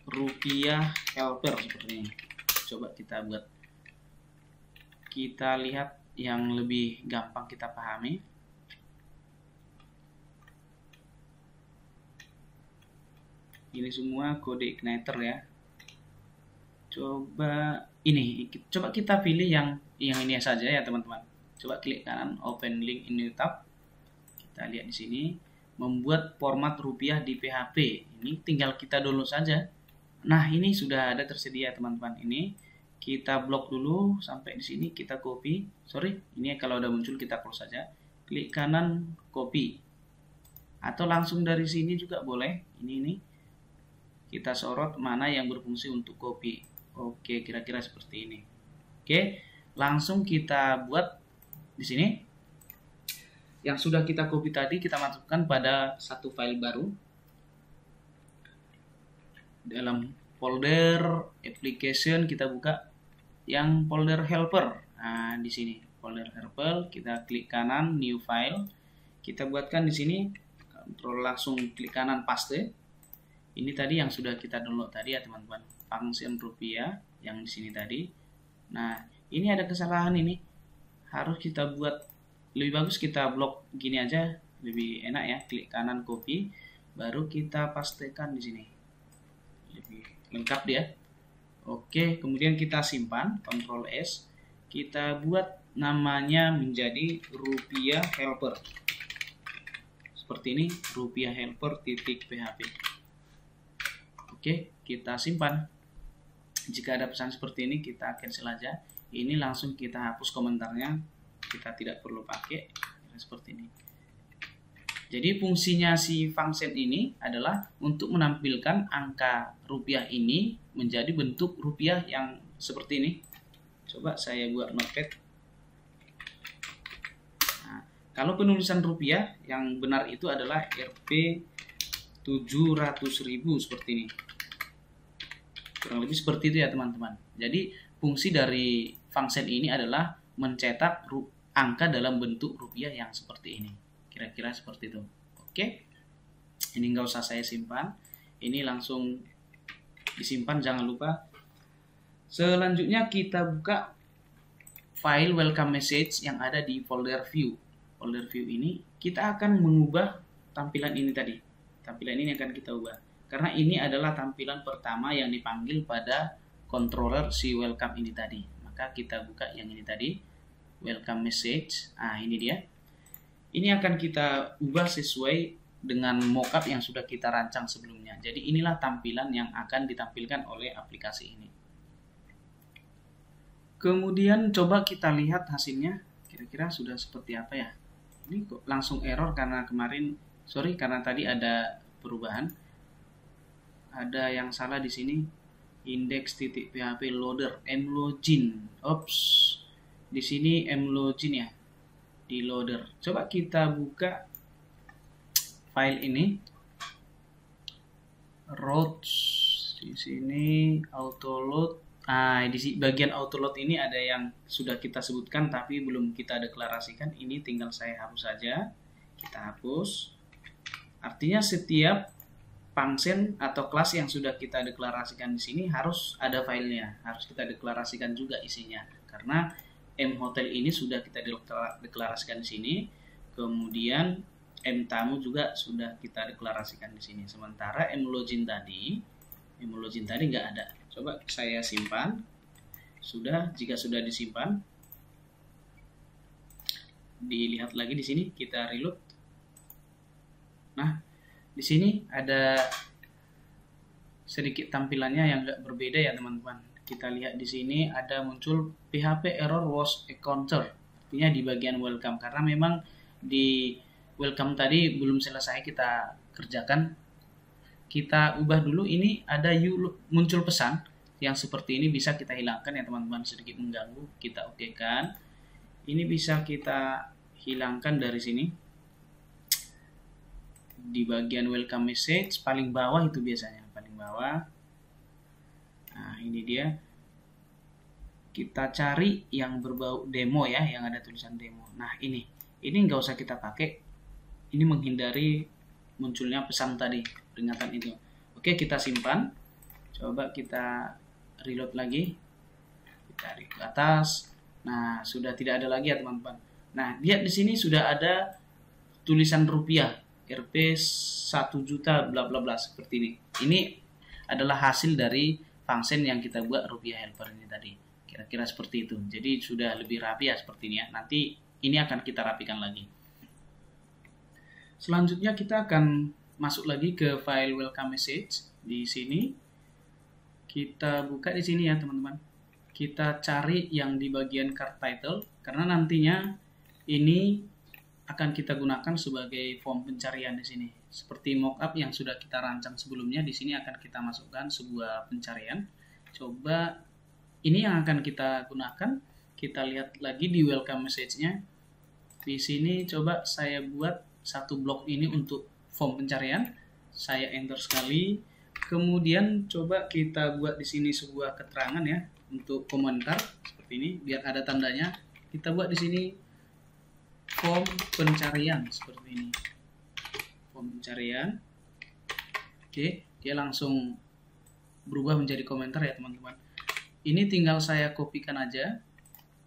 rupiah helper seperti ini. Coba kita buat. Kita lihat yang lebih gampang kita pahami. Ini semua kode igniter ya. Coba kita pilih yang ini saja ya teman-teman. Coba klik kanan, open link in new tab. Kita lihat di sini, membuat format rupiah di PHP. Ini tinggal kita download saja. Nah, ini sudah ada tersedia teman-teman. Ini kita blok dulu sampai di sini, kita copy. Ini kalau udah muncul kita close saja. Klik kanan, copy. Atau langsung dari sini juga boleh. Ini kita sorot mana yang berfungsi untuk copy. Oke, kira-kira seperti ini. Oke, langsung kita buat di sini. Yang sudah kita copy tadi kita masukkan pada satu file baru. Dalam folder application kita buka yang folder helper. Nah, di sini folder helper, kita klik kanan new file. Kita buatkan di sini, kontrol langsung klik kanan paste. Ini tadi yang sudah kita download tadi ya teman-teman. Function rupiah yang di sini tadi. Nah, ini ada kesalahan ini. Harus kita buat lebih bagus kita blok gini aja, lebih enak ya. Klik kanan copy, baru kita pastekan di sini. Lebih lengkap dia. Oke, kemudian kita simpan, Ctrl S. Kita buat namanya menjadi rupiah helper. Seperti ini, rupiah helper .php. Oke, kita simpan. Jika ada pesan seperti ini, kita cancel aja. Ini langsung kita hapus komentarnya. Kita tidak perlu pakai seperti ini. Jadi fungsinya si function ini adalah untuk menampilkan angka rupiah ini menjadi bentuk rupiah yang seperti ini. Coba saya buat notepad. Nah, kalau penulisan rupiah yang benar itu adalah Rp 700.000 seperti ini. Kurang lebih seperti itu ya teman-teman. Jadi fungsi dari function ini adalah mencetak angka dalam bentuk rupiah yang seperti ini. Kira-kira seperti itu. Oke. Ini nggak usah saya simpan. Ini langsung disimpan, jangan lupa. Selanjutnya kita buka file welcome message yang ada di folder view. Folder view ini kita akan mengubah tampilan ini tadi. Tampilan ini akan kita ubah. Karena ini adalah tampilan pertama yang dipanggil pada controller si welcome ini tadi. Maka kita buka yang ini tadi. Welcome message. Nah, ini dia. Ini akan kita ubah sesuai dengan mockup yang sudah kita rancang sebelumnya. Jadi inilah tampilan yang akan ditampilkan oleh aplikasi ini. Kemudian coba kita lihat hasilnya. Kira-kira sudah seperti apa ya? Ini kok langsung error karena karena tadi ada perubahan. Ada yang salah di sini. Index.php loader mlogin. Ops. Di sini mlogin ya, di loader. Coba kita buka file ini, routes di sini autoload. Di bagian autoload ini ada yang sudah kita sebutkan tapi belum kita deklarasikan. Ini tinggal saya hapus saja. Kita hapus. Artinya setiap function atau kelas yang sudah kita deklarasikan di sini harus ada filenya, harus kita deklarasikan juga isinya. Karena mhotel ini sudah kita deklarasikan di sini, kemudian mtamu juga sudah kita deklarasikan di sini. Sementara mlogin tadi nggak ada. Coba saya simpan. Jika sudah disimpan, dilihat lagi di sini, kita reload. Nah, di sini ada sedikit tampilannya yang nggak berbeda ya teman-teman. Kita lihat di sini ada muncul PHP error was encountered, artinya di bagian welcome, karena memang di welcome tadi belum selesai kita kerjakan. Kita ubah dulu, ini ada muncul pesan yang seperti ini, bisa kita hilangkan ya teman-teman, sedikit mengganggu. Kita oke kan. Ini bisa kita hilangkan dari sini. Di bagian welcome message paling bawah itu biasanya, paling bawah. Nah, ini dia. Kita cari yang berbau demo ya, yang ada tulisan demo. Nah, ini nggak usah kita pakai. Ini menghindari munculnya pesan tadi, peringatan itu. Oke, kita simpan. Coba kita reload lagi. Kita tarik ke atas. Nah, sudah tidak ada lagi ya teman-teman. Nah, lihat di sini sudah ada tulisan rupiah, Rp 1 juta bla bla bla seperti ini. Ini adalah hasil dari function yang kita buat rupiah helper ini tadi. Kira-kira seperti itu. Jadi sudah lebih rapi ya seperti ini ya. Nanti ini akan kita rapikan lagi. Selanjutnya kita akan masuk lagi ke file welcome message. Di sini kita buka di sini ya teman-teman. Kita cari yang di bagian card title, karena nantinya ini akan kita gunakan sebagai form pencarian di sini. Seperti mockup yang sudah kita rancang sebelumnya, di sini akan kita masukkan sebuah pencarian. Coba ini yang akan kita gunakan. Kita lihat lagi di welcome message-nya. Di sini coba saya buat satu blok ini untuk form pencarian. Saya enter sekali. Kemudian coba kita buat di sini sebuah keterangan ya untuk komentar seperti ini, biar ada tandanya. Kita buat di sini form pencarian seperti ini. Form pencarian. Oke, dia langsung berubah menjadi komentar ya teman-teman. Ini tinggal saya kopikan aja.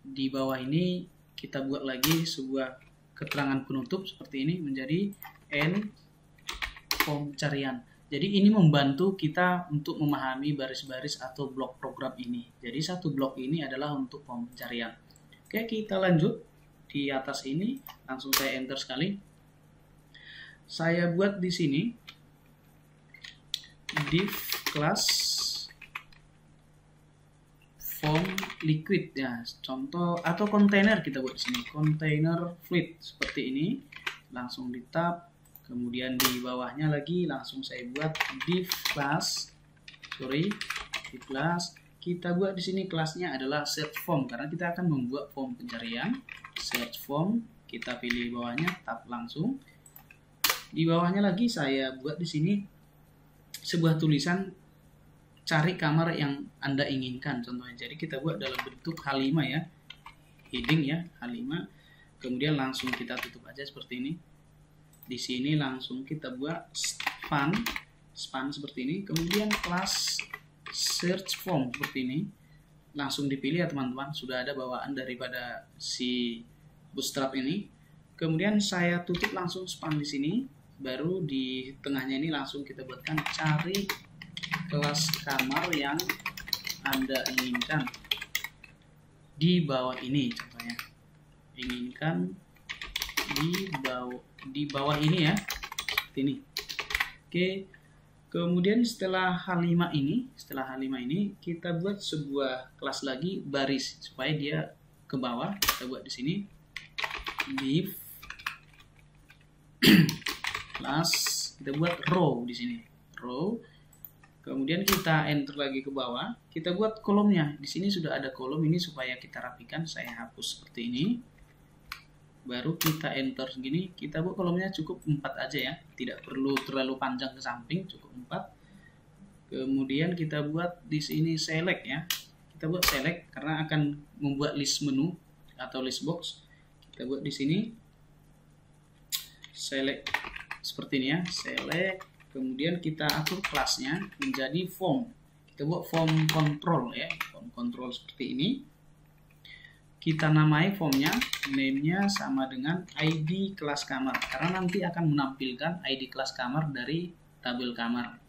Di bawah ini kita buat lagi sebuah keterangan penutup seperti ini menjadi end form pencarian. Jadi ini membantu kita untuk memahami baris-baris atau blok program ini. Jadi satu blok ini adalah untuk form pencarian. Oke, kita lanjut. Di atas ini langsung saya enter sekali. Saya buat di sini div class form liquid ya, contoh atau container kita buat di sini, container fluid seperti ini. Langsung di tab. Kemudian di bawahnya lagi langsung saya buat div class. Kita buat di sini kelasnya adalah search form, karena kita akan membuat form pencarian. Search form, kita pilih bawahnya, tab langsung. Di bawahnya lagi saya buat di sini sebuah tulisan cari kamar yang Anda inginkan contohnya. Jadi kita buat dalam bentuk H5 ya. Heading ya, H5. Kemudian langsung kita tutup aja seperti ini. Di sini langsung kita buat span seperti ini. Kemudian kelas search form seperti ini. Langsung dipilih ya teman-teman. Sudah ada bawaan daripada si Bootstrap ini. Kemudian saya tutup langsung span di sini. Baru di tengahnya ini langsung kita buatkan cari kelas kamar yang Anda inginkan. Di bawah ini contohnya. Inginkan di bawah ini ya, seperti ini. Oke, kemudian setelah H5 ini kita buat sebuah kelas lagi baris supaya dia ke bawah. Kita buat di sini div class, kita buat row di sini, row. Kemudian kita enter lagi ke bawah, kita buat kolomnya. Di sini sudah ada kolom ini supaya kita rapikan. Saya hapus seperti ini. Baru kita enter segini, kita buat kolomnya cukup 4 aja ya, tidak perlu terlalu panjang ke samping, cukup 4. Kemudian kita buat di sini select ya, kita buat select karena akan membuat list menu atau list box. Kita buat di sini select seperti ini ya, select. Kemudian kita atur kelasnya menjadi form. Kita buat form control ya, form control seperti ini. Kita namai formnya, name-nya sama dengan ID kelas kamar, karena nanti akan menampilkan ID kelas kamar dari tabel kamar,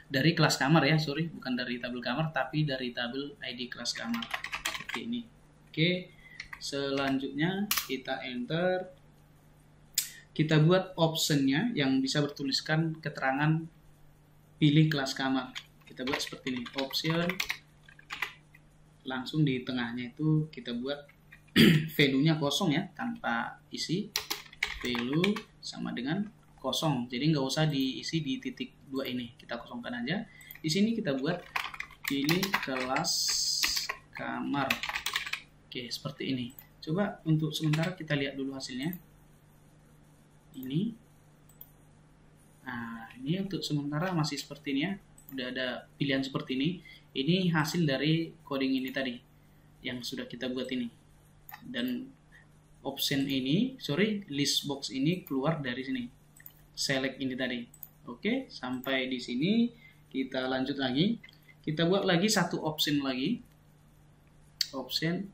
dari kelas kamar ya, sorry, bukan dari tabel kamar, tapi dari tabel ID kelas kamar seperti ini. Oke, selanjutnya kita enter, kita buat optionnya yang bisa bertuliskan keterangan pilih kelas kamar. Kita buat seperti ini, option. Langsung di tengahnya itu kita buat value-nya kosong ya, tanpa isi. Value sama dengan kosong, jadi nggak usah diisi di titik 2 ini, kita kosongkan aja. Di sini kita buat pilih kelas kamar. Oke, seperti ini. Coba untuk sementara kita lihat dulu hasilnya. Ini. Nah, ini untuk sementara masih seperti ini ya. Udah ada pilihan seperti ini. Ini hasil dari coding ini tadi yang sudah kita buat ini. Dan option ini, list box ini keluar dari sini. Select ini tadi. Oke, sampai di sini kita lanjut lagi. Kita buat lagi satu option lagi. Option.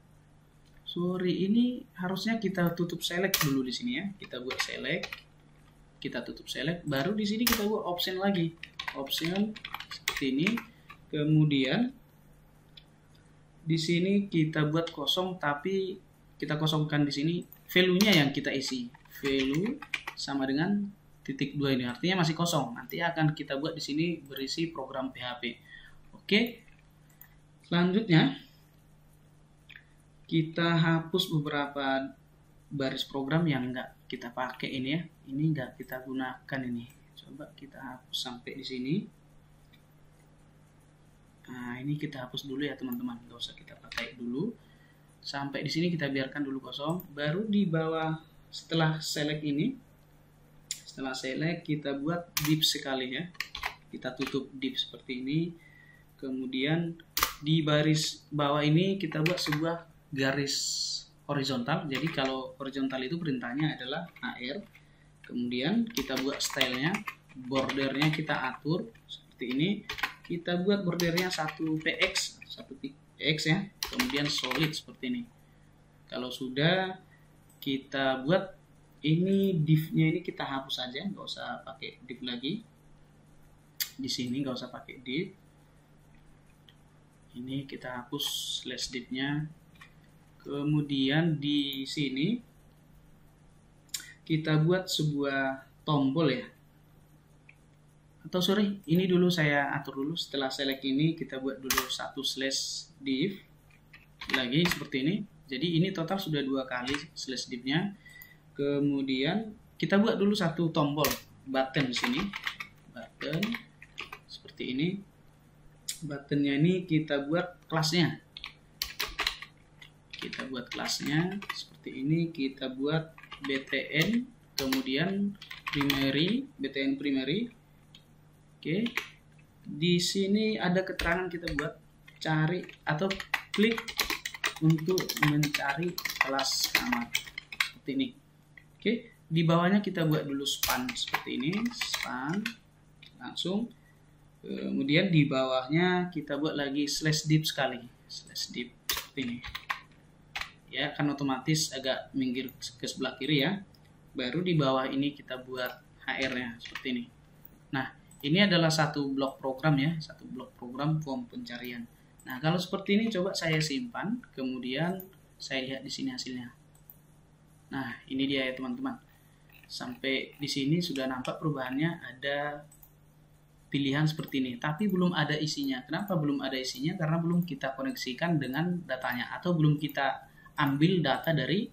Ini harusnya kita tutup select dulu di sini ya. Kita buat select. Kita tutup select, baru di sini kita buat option lagi. Option seperti ini. Kemudian di sini kita buat kosong, tapi kita kosongkan di sini value-nya yang kita isi. Value sama dengan titik 2 ini, artinya masih kosong. Nanti akan kita buat di sini berisi program PHP. Oke. Selanjutnya kita hapus beberapa baris program yang enggak kita pakai ini ya. Ini enggak kita gunakan ini. Coba kita hapus sampai di sini. Nah, ini kita hapus dulu ya teman-teman, nggak usah kita pakai dulu. Sampai di sini kita biarkan dulu kosong. Baru di bawah setelah select ini, setelah select kita buat div sekali ya. Kita tutup div seperti ini. Kemudian di baris bawah ini kita buat sebuah garis horizontal. Jadi kalau horizontal itu perintahnya adalah AR. Kemudian kita buat stylenya, bordernya kita atur seperti ini. Kita buat bordernya 1px ya, kemudian solid seperti ini. Kalau sudah kita buat ini div-nya ini kita hapus saja, nggak usah pakai div lagi. Di sini nggak usah pakai div. Ini kita hapus slash div-nya. Kemudian di sini kita buat sebuah tombol ya. Atau ini dulu saya atur dulu. Setelah select ini kita buat dulu 1/div lagi seperti ini. Jadi ini total sudah 2 kali slash div-nya. Kemudian kita buat dulu satu tombol button di sini. Button seperti ini. Buttonnya ini kita buat kelasnya. Kita buat kelasnya seperti ini. Kita buat btn, kemudian btn primary. Oke, di sini ada keterangan kita buat cari atau klik untuk mencari kelas kamar seperti ini. Oke, di bawahnya kita buat dulu span seperti ini, span langsung. Kemudian di bawahnya kita buat lagi /div sekali, /div seperti ini. Ya, kan otomatis agak minggir ke sebelah kiri ya. Baru di bawah ini kita buat HR-nya seperti ini. Nah, ini adalah satu blok program ya, satu blok program form pencarian. Nah, kalau seperti ini coba saya simpan, kemudian saya lihat di sini hasilnya. Nah, ini dia ya teman-teman. Sampai di sini sudah nampak perubahannya, ada pilihan seperti ini, tapi belum ada isinya. Kenapa belum ada isinya? Karena belum kita koneksikan dengan datanya atau belum kita ambil data dari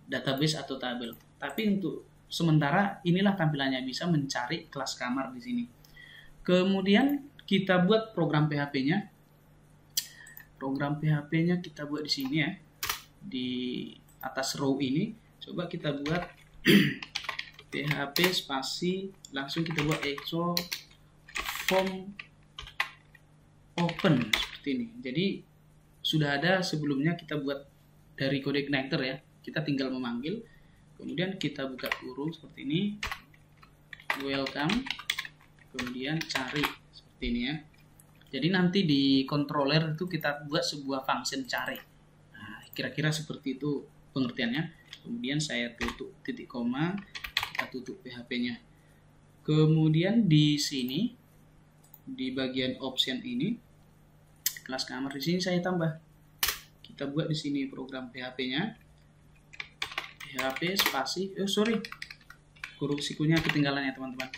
database atau tabel. Tapi untuk sementara inilah tampilannya, bisa mencari kelas kamar di sini. Kemudian kita buat program PHP-nya. Program PHP-nya kita buat di sini ya. Di atas row ini. Coba kita buat PHP spasi, langsung kita buat echo form open seperti ini. Jadi sudah ada sebelumnya kita buat dari kode connector ya. Kita tinggal memanggil. Kemudian kita buka kurung seperti ini. Welcome. kemudian cari seperti ini ya. Jadi nanti di controller itu kita buat sebuah function cari. Nah, kira-kira seperti itu pengertiannya. Kemudian saya tutup titik koma, kita tutup PHP-nya. Kemudian di sini di bagian option ini kelas kamar, di sini saya tambah. Kita buat di sini program PHP-nya. PHP spasi, kurung sikunya ketinggalan ya teman-teman.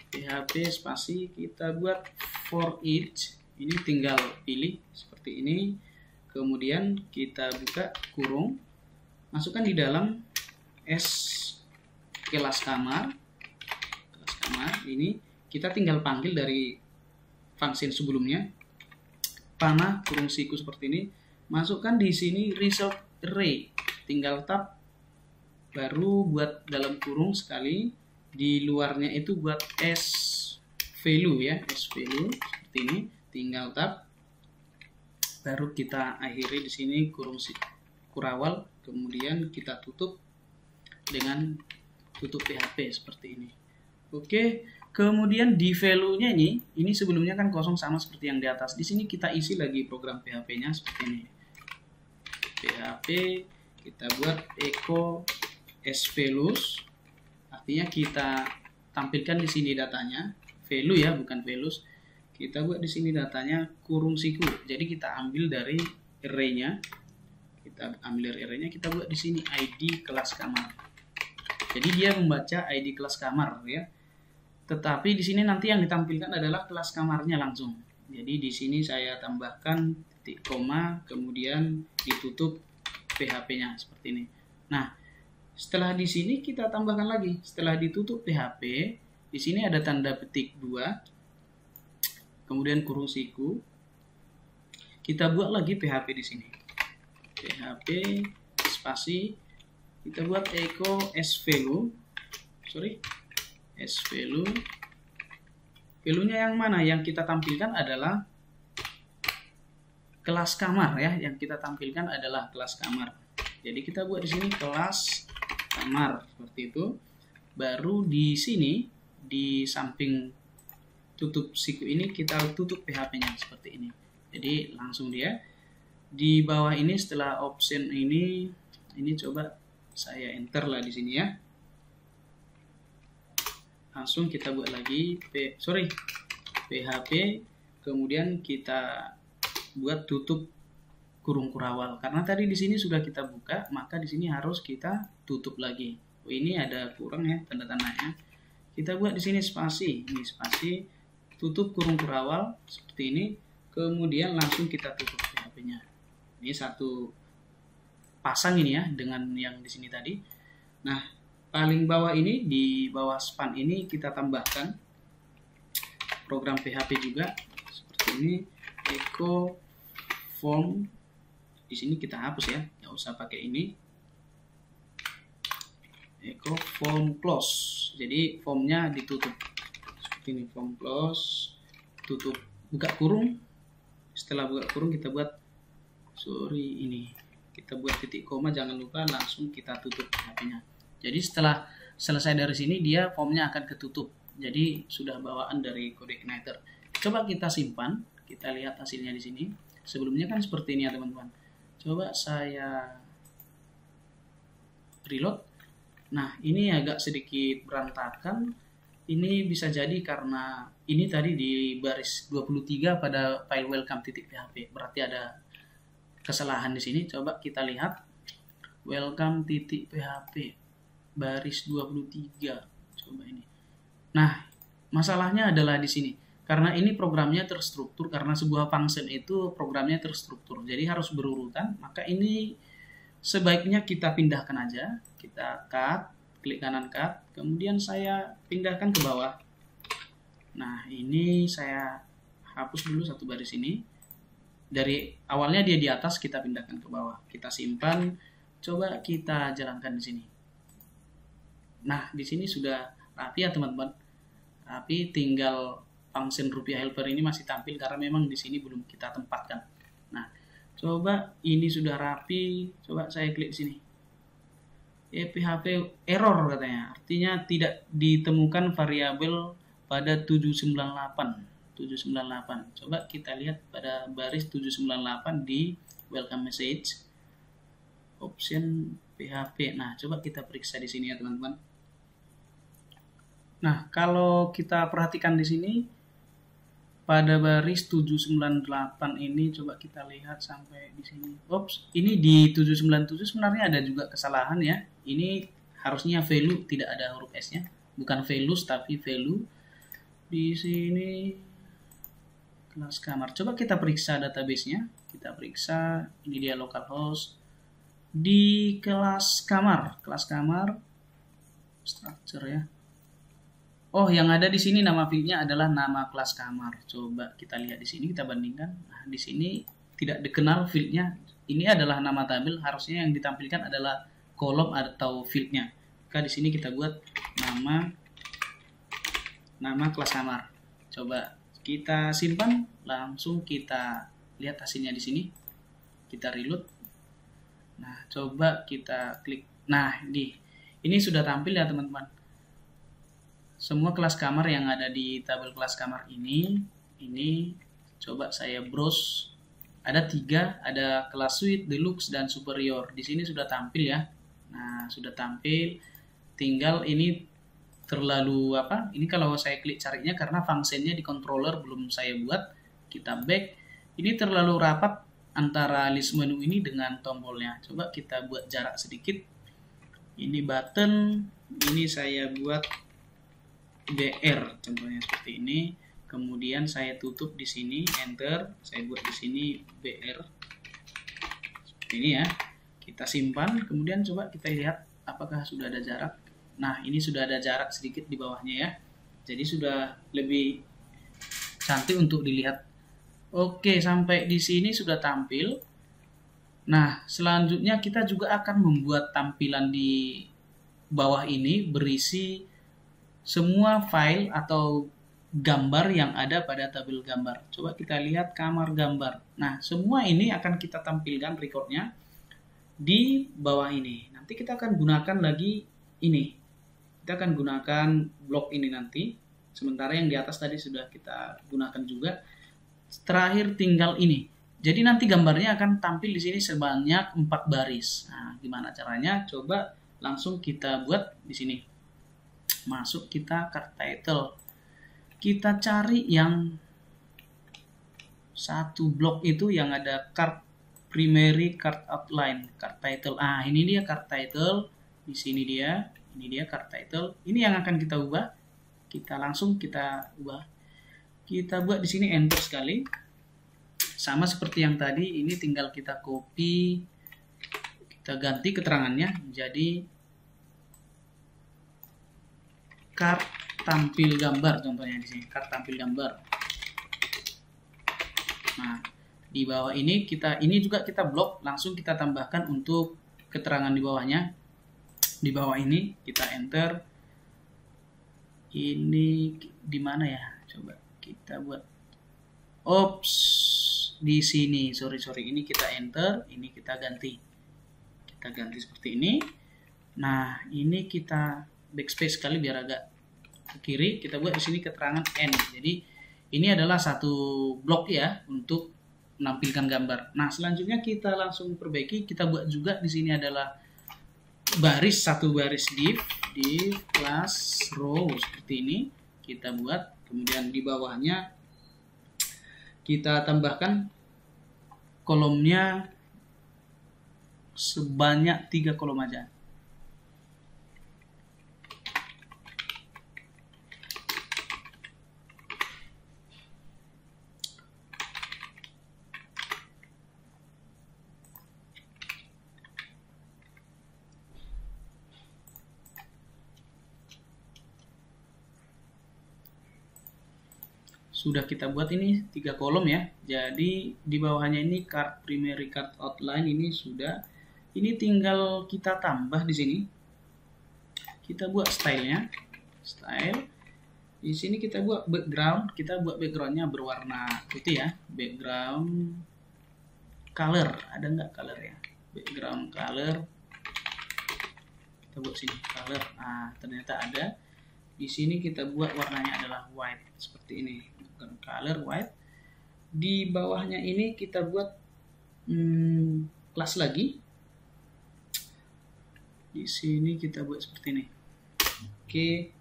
PHP spasi, kita buat for each. Ini tinggal pilih seperti ini. Kemudian kita buka kurung, masukkan di dalam S kelas kamar. Kelas kamar ini kita tinggal panggil dari function sebelumnya. Panah kurung siku seperti ini. Masukkan di sini result array, tinggal tab, baru buat dalam kurung sekali, di luarnya itu buat s value ya, s value seperti ini, tinggal tab, baru kita akhiri di sini kurung kurawal, kemudian kita tutup dengan tutup PHP seperti ini. Oke, kemudian di value-nya ini sebelumnya kan kosong sama seperti yang di atas. Di sini kita isi lagi program PHP-nya seperti ini. PHP kita buat echo sValues, artinya kita tampilkan di sini datanya, value ya, bukan values. Kita buat di sini datanya kurung siku. Jadi kita ambil dari array-nya. Kita ambil dari array-nya, kita buat di sini ID kelas kamar. Jadi dia membaca ID kelas kamar ya. Tetapi di sini nanti yang ditampilkan adalah kelas kamarnya langsung. Jadi di sini saya tambahkan titik koma, kemudian ditutup PHP-nya seperti ini. Nah, setelah di sini kita tambahkan lagi. Setelah ditutup PHP, di sini ada tanda petik 2, kemudian kurung siku. Kita buat lagi PHP di sini. PHP spasi, kita buat echo sValue. sValue. Value-nya yang mana? Yang kita tampilkan adalah kelas kamar ya. Yang kita tampilkan adalah kelas kamar. Jadi kita buat di sini kelas kamar seperti itu. Baru di sini di samping tutup siku ini kita tutup PHP-nya seperti ini. Jadi langsung dia di bawah ini setelah option ini coba saya enter lah di sini ya. Langsung kita buat lagi PHP, kemudian kita buat tutup kurung kurawal. Karena tadi di sini sudah kita buka, maka di sini harus kita tutup lagi. Oh, ini ada kurang ya tanda-tandanya. Kita buat di sini spasi, ini spasi, tutup kurung kurawal seperti ini, kemudian langsung kita tutup PHP-nya. Ini satu pasang ini ya dengan yang di sini tadi. Nah, paling bawah ini di bawah span ini kita tambahkan program PHP juga seperti ini, echo form. Di sini kita hapus ya, nggak usah pakai ini. Echo form close. Jadi formnya ditutup seperti ini, form close, tutup, buka kurung. Setelah buka kurung kita buat kita buat titik koma, jangan lupa langsung kita tutup PHP-nya. Jadi setelah selesai dari sini dia formnya akan ketutup. Jadi sudah bawaan dari CodeIgniter. Coba kita simpan, kita lihat hasilnya di sini. Sebelumnya kan seperti ini ya teman-teman. Coba saya reload. Nah, ini agak sedikit berantakan. Ini bisa jadi karena ini tadi di baris 23 pada file welcome.php. Berarti ada kesalahan di sini. Coba kita lihat welcome.php baris 23. Coba ini. Nah, masalahnya adalah di sini. Karena ini programnya terstruktur, karena sebuah function itu programnya terstruktur. Jadi harus berurutan, maka ini sebaiknya kita pindahkan aja. Kita cut, klik kanan cut, kemudian saya pindahkan ke bawah. Nah, ini saya hapus dulu satu baris ini. Dari awalnya dia di atas, kita pindahkan ke bawah. Kita simpan, coba kita jalankan di sini. Nah, di sini sudah rapi ya teman-teman. Tapi tinggal function rupiah helper ini masih tampil karena memang di sini belum kita tempatkan. Nah, coba ini sudah rapi. Coba saya klik di sini. PHP error katanya. Artinya tidak ditemukan variabel pada 798. Coba kita lihat pada baris 798 di welcome message option PHP. Nah, coba kita periksa di sini ya teman-teman. Nah, kalau kita perhatikan di sini pada baris 798 ini, coba kita lihat sampai di sini. Ops, ini di 797 sebenarnya ada juga kesalahan ya. Ini harusnya value, tidak ada huruf S-nya. Bukan values tapi value. Di sini kelas kamar. Coba kita periksa database-nya. Kita periksa, ini dia localhost. Di kelas kamar structure ya. Oh, yang ada di sini nama fieldnya adalah nama kelas kamar. Coba kita lihat di sini, kita bandingkan. Nah, di sini tidak dikenal fieldnya. Ini adalah nama tabel, harusnya yang ditampilkan adalah kolom atau fieldnya. Maka di sini kita buat nama kelas kamar. Coba kita simpan, langsung kita lihat hasilnya di sini. Kita reload. Nah, coba kita klik. Nah, ini sudah tampil ya teman-teman. Semua kelas kamar yang ada di tabel kelas kamar ini coba saya browse. Ada 3, ada kelas suite, deluxe, dan superior. Di sini sudah tampil ya. Nah, sudah tampil. Tinggal ini terlalu ini kalau saya klik carinya karena fungsinya di controller belum saya buat. Kita back. Ini terlalu rapat antara list menu ini dengan tombolnya. Coba kita buat jarak sedikit. Ini button, ini saya buat BR contohnya seperti ini. Kemudian saya tutup di sini, enter. Saya buat di sini BR. Seperti ini ya. Kita simpan, kemudian coba kita lihat apakah sudah ada jarak. Nah, ini sudah ada jarak sedikit di bawahnya ya. Jadi sudah lebih cantik untuk dilihat. Oke, sampai di sini sudah tampil. Nah, selanjutnya kita juga akan membuat tampilan di bawah ini berisi semua file atau gambar yang ada pada tabel gambar. Coba kita lihat kamar gambar. Nah, semua ini akan kita tampilkan recordnya di bawah ini. Nanti kita akan gunakan lagi ini. Kita akan gunakan blok ini nanti. Sementara yang di atas tadi sudah kita gunakan juga. Terakhir tinggal ini. Jadi nanti gambarnya akan tampil di sini sebanyak 4 baris. Nah, gimana caranya? Coba langsung kita buat di sini. Masuk kita card title, kita cari yang satu blok itu yang ada card primary, card outline, card title. Ini dia card title, di sini dia, ini dia card title. Ini yang akan kita ubah. Kita langsung kita ubah. Kita buat di sini enter sekali. Sama seperti yang tadi, ini tinggal kita copy, kita ganti keterangannya menjadi card tampil gambar, contohnya di sini card tampil gambar. Nah, di bawah ini juga kita blok, langsung kita tambahkan untuk keterangan di bawahnya. Di bawah ini kita enter. Ini di mana ya? Coba kita buat. Ops, di sini. Sorry, ini kita enter, ini kita ganti. Kita ganti seperti ini. Nah, ini kita backspace sekali biar agak ke kiri. Kita buat di sini keterangan N. Jadi ini adalah satu blok ya untuk menampilkan gambar. Nah, selanjutnya kita langsung perbaiki. Kita buat juga di sini adalah satu baris div class row seperti ini. Kita buat, kemudian di bawahnya kita tambahkan kolomnya sebanyak 3 kolom aja. Sudah kita buat ini 3 kolom ya. Jadi di bawahnya ini card primary, card outline ini sudah. Ini tinggal kita tambah di sini. Kita buat stylenya, style. Di sini kita buat background. Kita buat backgroundnya berwarna putih ya. Background color, ada nggak color ya? Background color. Kita buat sini color. Nah, ternyata ada. Di sini kita buat warnanya adalah white seperti ini, color white. Di bawahnya ini kita buat kelas lagi. Di sini kita buat seperti ini. Oke,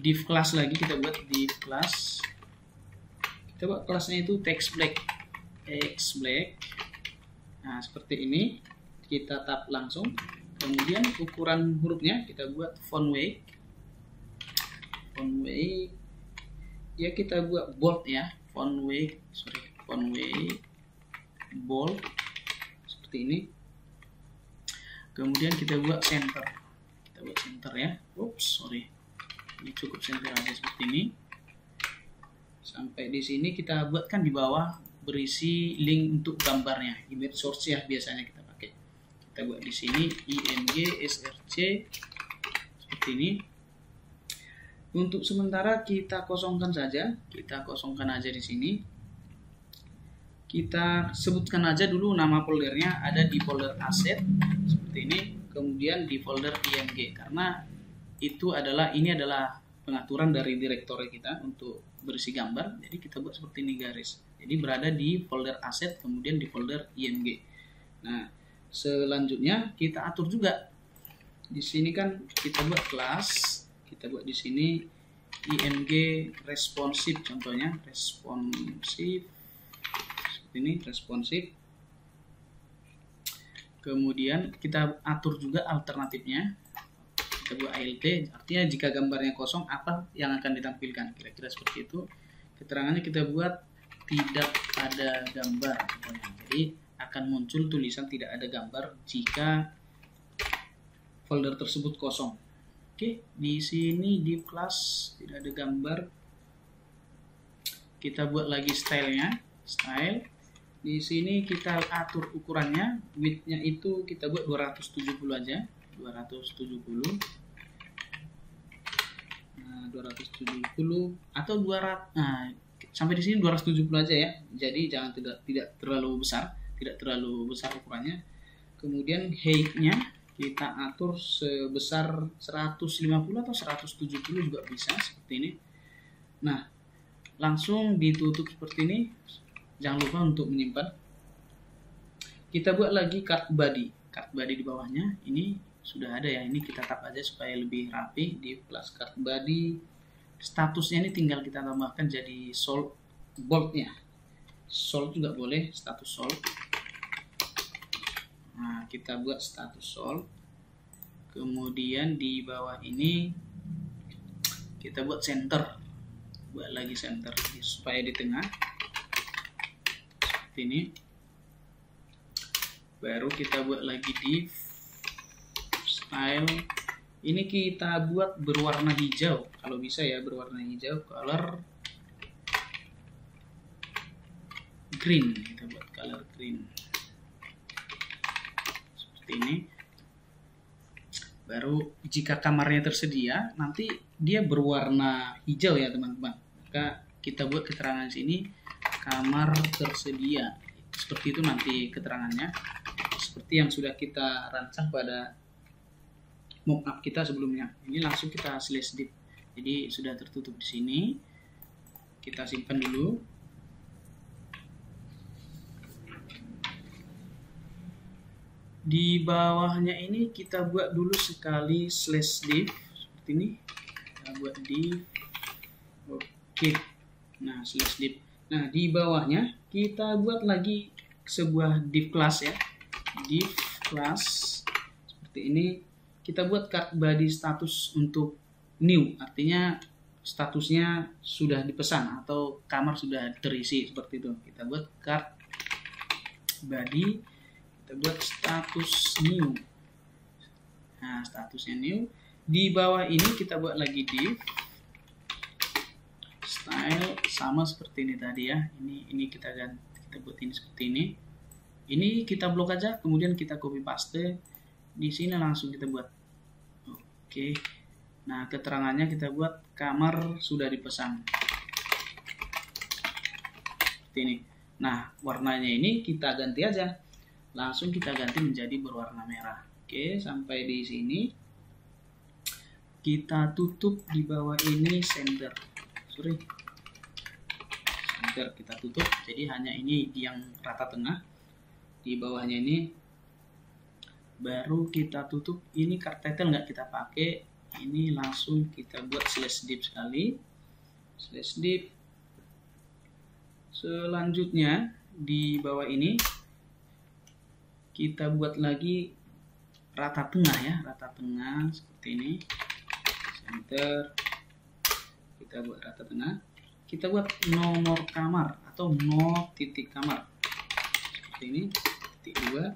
div class lagi, kita buat div class. Kita buat kelasnya itu text black. Nah, seperti ini. Kita tap langsung. Kemudian ukuran hurufnya kita buat font weight. Ya kita buat bold ya. Font weight bold seperti ini. Kemudian kita buat center. Ya. Ini cukup center aja seperti ini. Sampai di sini kita buatkan di bawah berisi link untuk gambarnya, image source ya biasanya kita pakai. Kita buat di sini img src seperti ini. Untuk sementara kita kosongkan aja di sini. Kita sebutkan aja dulu nama foldernya, ada di folder asset seperti ini, kemudian di folder img, karena ini adalah pengaturan dari direktori kita untuk berisi gambar. Jadi kita buat seperti ini garis. Jadi berada di folder asset, kemudian di folder img. Nah, selanjutnya kita atur juga. Di sini kan kita buat kelas, kita buat di sini img responsive, contohnya responsive. Ini responsif. Kemudian kita atur juga alternatifnya. Kita buat ALT, artinya jika gambarnya kosong apa yang akan ditampilkan, kira-kira seperti itu. Keterangannya kita buat tidak ada gambar, jadi akan muncul tulisan tidak ada gambar jika folder tersebut kosong. Oke, di sini di class tidak ada gambar. Kita buat lagi style. Di sini kita atur ukurannya, width-nya itu kita buat 270 aja, 270. Nah, 270 atau 200. Nah, sampai di sini 270 aja ya. Jadi jangan tidak terlalu besar ukurannya. Kemudian height-nya kita atur sebesar 150 atau 170 juga bisa seperti ini. Nah, langsung ditutup seperti ini. Jangan lupa untuk menyimpan. Kita buat lagi card body di bawahnya. Ini sudah ada ya. Ini kita tap aja supaya lebih rapi. Di plus card body, statusnya ini tinggal kita tambahkan jadi boldnya. Sold juga boleh, status sold. Nah, kita buat status sold. Kemudian di bawah ini kita buat center. Buat lagi center supaya di tengah. Ini baru kita buat lagi div style. Ini kita buat berwarna hijau kalau bisa ya, berwarna hijau, color green. Kita buat color green seperti ini. Baru jika kamarnya tersedia nanti dia berwarna hijau ya teman-teman, maka kita buat keterangan sini kamar tersedia. Seperti itu nanti keterangannya. Seperti yang sudah kita rancang pada mockup kita sebelumnya. Ini langsung kita slash div. Jadi sudah tertutup di sini. Kita simpan dulu. Di bawahnya ini kita buat dulu sekali slash div seperti ini. Kita buat div. Oke. Nah, slash div. Nah, di bawahnya kita buat lagi sebuah div class ya. Div class seperti ini. Kita buat card body status untuk new, artinya statusnya sudah dipesan atau kamar sudah terisi seperti itu. Kita buat card body, kita buat status new. Nah, statusnya new. Di bawah ini kita buat lagi div style sama seperti ini tadi ya. Ini kita buat ini seperti ini. Ini kita blok aja, kemudian kita copy paste. Di sini langsung kita buat. Oke. Nah, keterangannya kita buat kamar sudah dipesan. Seperti ini. Nah, warnanya ini kita ganti aja. Langsung kita ganti menjadi berwarna merah. Oke, sampai di sini. kita tutup di bawah ini center, center kita tutup, jadi hanya ini yang rata tengah, di bawahnya ini baru kita tutup. Ini card title nggak kita pakai, ini langsung kita buat slash div sekali, slash div. Selanjutnya di bawah ini kita buat lagi rata tengah ya, rata tengah seperti ini, center, kita buat rata tengah, kita buat nomor kamar atau no titik kamar seperti ini, titik 2,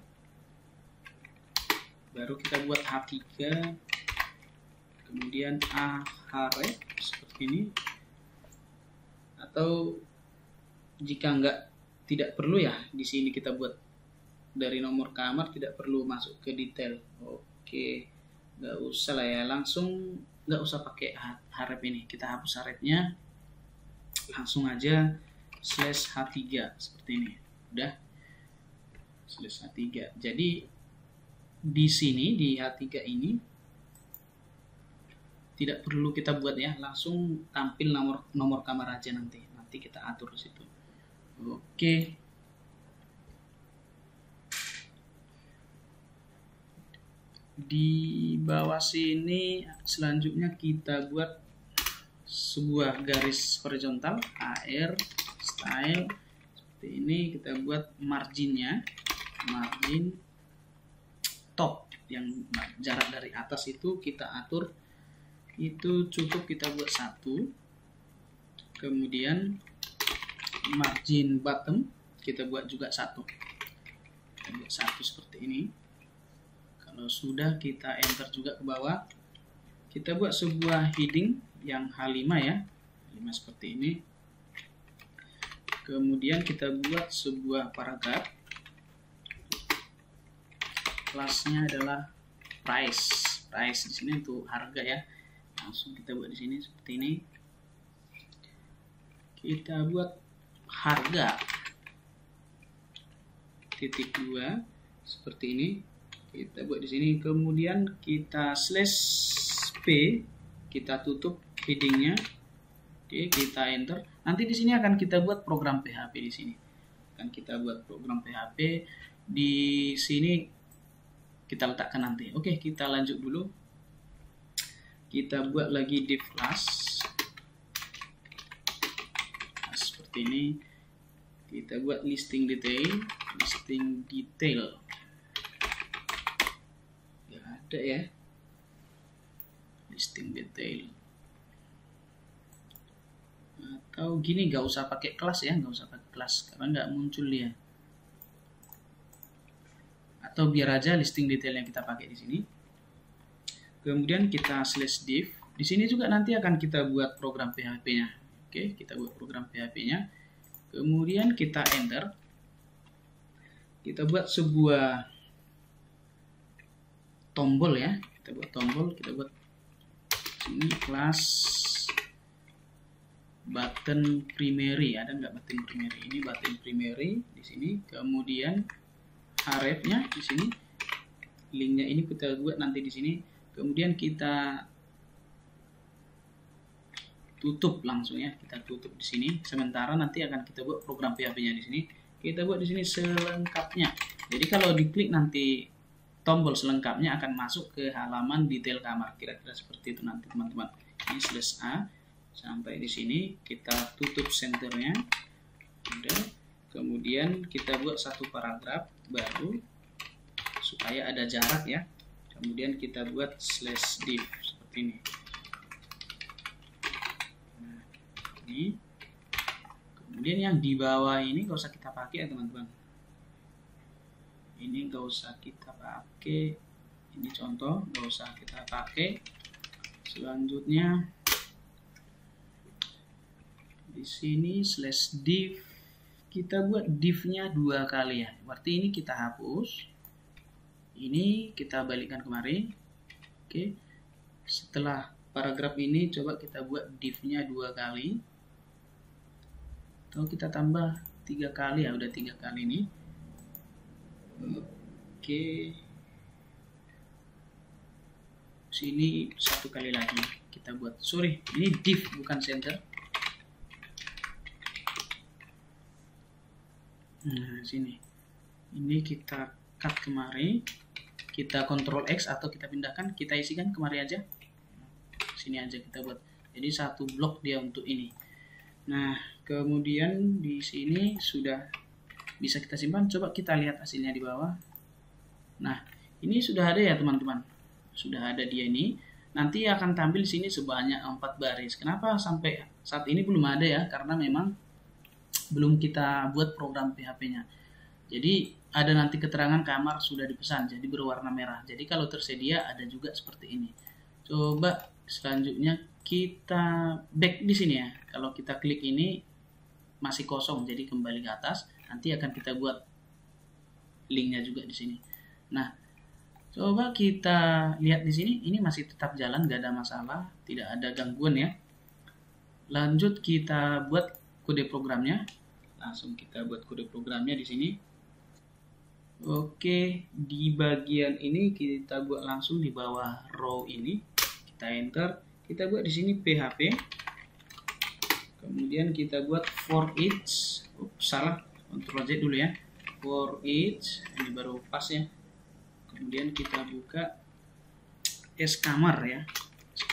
baru kita buat H3, kemudian href seperti ini, atau jika tidak perlu ya di sini kita buat dari nomor kamar, tidak perlu masuk ke detail. Oke, nggak usah lah ya, langsung nggak usah pakai href ini, kita hapus hrefnya, langsung aja slash H3 seperti ini. Udah slash H3. Jadi di sini di H3 ini tidak perlu kita buat ya, langsung tampil nomor kamar aja, nanti kita atur di situ. Oke. Di bawah sini selanjutnya kita buat sebuah garis horizontal AR style seperti ini. Kita buat marginnya, margin top yang jarak dari atas itu kita atur, itu cukup kita buat 1. Kemudian margin bottom kita buat juga 1, kita buat 1 seperti ini. Kalau sudah, kita enter juga ke bawah. Kita buat sebuah heading yang H5 ya, H5 seperti ini. Kemudian kita buat sebuah paragraf. Kelasnya adalah price. Price di sini untuk harga ya. Langsung kita buat di sini seperti ini. Kita buat harga titik 2 seperti ini. Kita buat di sini, kemudian kita slash p, kita tutup headingnya. Oke, kita enter. Nanti di sini akan kita buat program PHP di sini. Akan kita buat program PHP di sini, kita letakkan nanti. Oke, kita lanjut dulu. Kita buat lagi div class. Nah, seperti ini. Kita buat listing detail, listing detail. Ada ya, listing detail, atau gini, nggak usah pakai kelas ya, nggak usah pakai kelas karena nggak muncul dia, atau biar aja listing detail yang kita pakai di sini. Kemudian kita slash div, di sini juga nanti akan kita buat program PHP-nya. Oke, kita buat program PHP-nya, kemudian kita enter. Kita buat sebuah tombol ya, kita buat tombol, kita buat sini kelas button primary. Ada nggak button primary? Ini button primary di sini. Kemudian href-nya di sini, linknya ini kita buat nanti di sini. Kemudian kita tutup langsung ya, kita tutup di sini. Sementara nanti akan kita buat program PHP-nya di sini. Kita buat di sini selengkapnya. Jadi kalau diklik nanti tombol selengkapnya akan masuk ke halaman detail kamar, kira-kira seperti itu nanti teman-teman. Ini slash A sampai di sini, kita tutup senternya. Udah. Kemudian kita buat satu paragraf baru supaya ada jarak ya. Kemudian kita buat slash div seperti ini. Nah, ini. Kemudian yang di bawah ini nggak usah kita pakai ya teman-teman. Ini nggak usah kita pakai, ini contoh, nggak usah kita pakai. Selanjutnya di sini slash div, kita buat div-nya 2 kali ya, berarti ini kita hapus, ini kita balikkan kemari. Oke, setelah paragraf ini coba kita buat div-nya 2 kali, atau kita tambah 3 kali ya, udah 3 kali ini. Oke, sini satu kali lagi kita buat, sorry ini div bukan center. Nah sini ini kita cut kemari, kita Ctrl X atau kita pindahkan, kita isikan kemari aja, sini aja kita buat, jadi satu blok dia untuk ini. Nah kemudian di sini sudah bisa kita simpan, coba kita lihat hasilnya di bawah. Nah ini sudah ada ya teman-teman, sudah ada dia ini. Nanti akan tampil di sini sebanyak 4 baris. Kenapa sampai saat ini belum ada ya? Karena memang belum kita buat program PHP-nya. Jadi ada nanti keterangan kamar sudah dipesan, jadi berwarna merah. Jadi kalau tersedia ada juga seperti ini. Coba selanjutnya kita back di sini ya. Kalau kita klik ini masih kosong, jadi kembali ke atas. Nanti akan kita buat linknya juga di sini. Nah, coba kita lihat di sini, ini masih tetap jalan, gak ada masalah, tidak ada gangguan ya. Lanjut kita buat kode programnya, langsung kita buat kode programnya di sini. Oke, di bagian ini kita buat langsung di bawah row ini, kita enter, kita buat di sini PHP, kemudian kita buat for each, salah, Ctrl Z dulu ya, for each, ini baru pas ya. Kemudian kita buka kamar ya,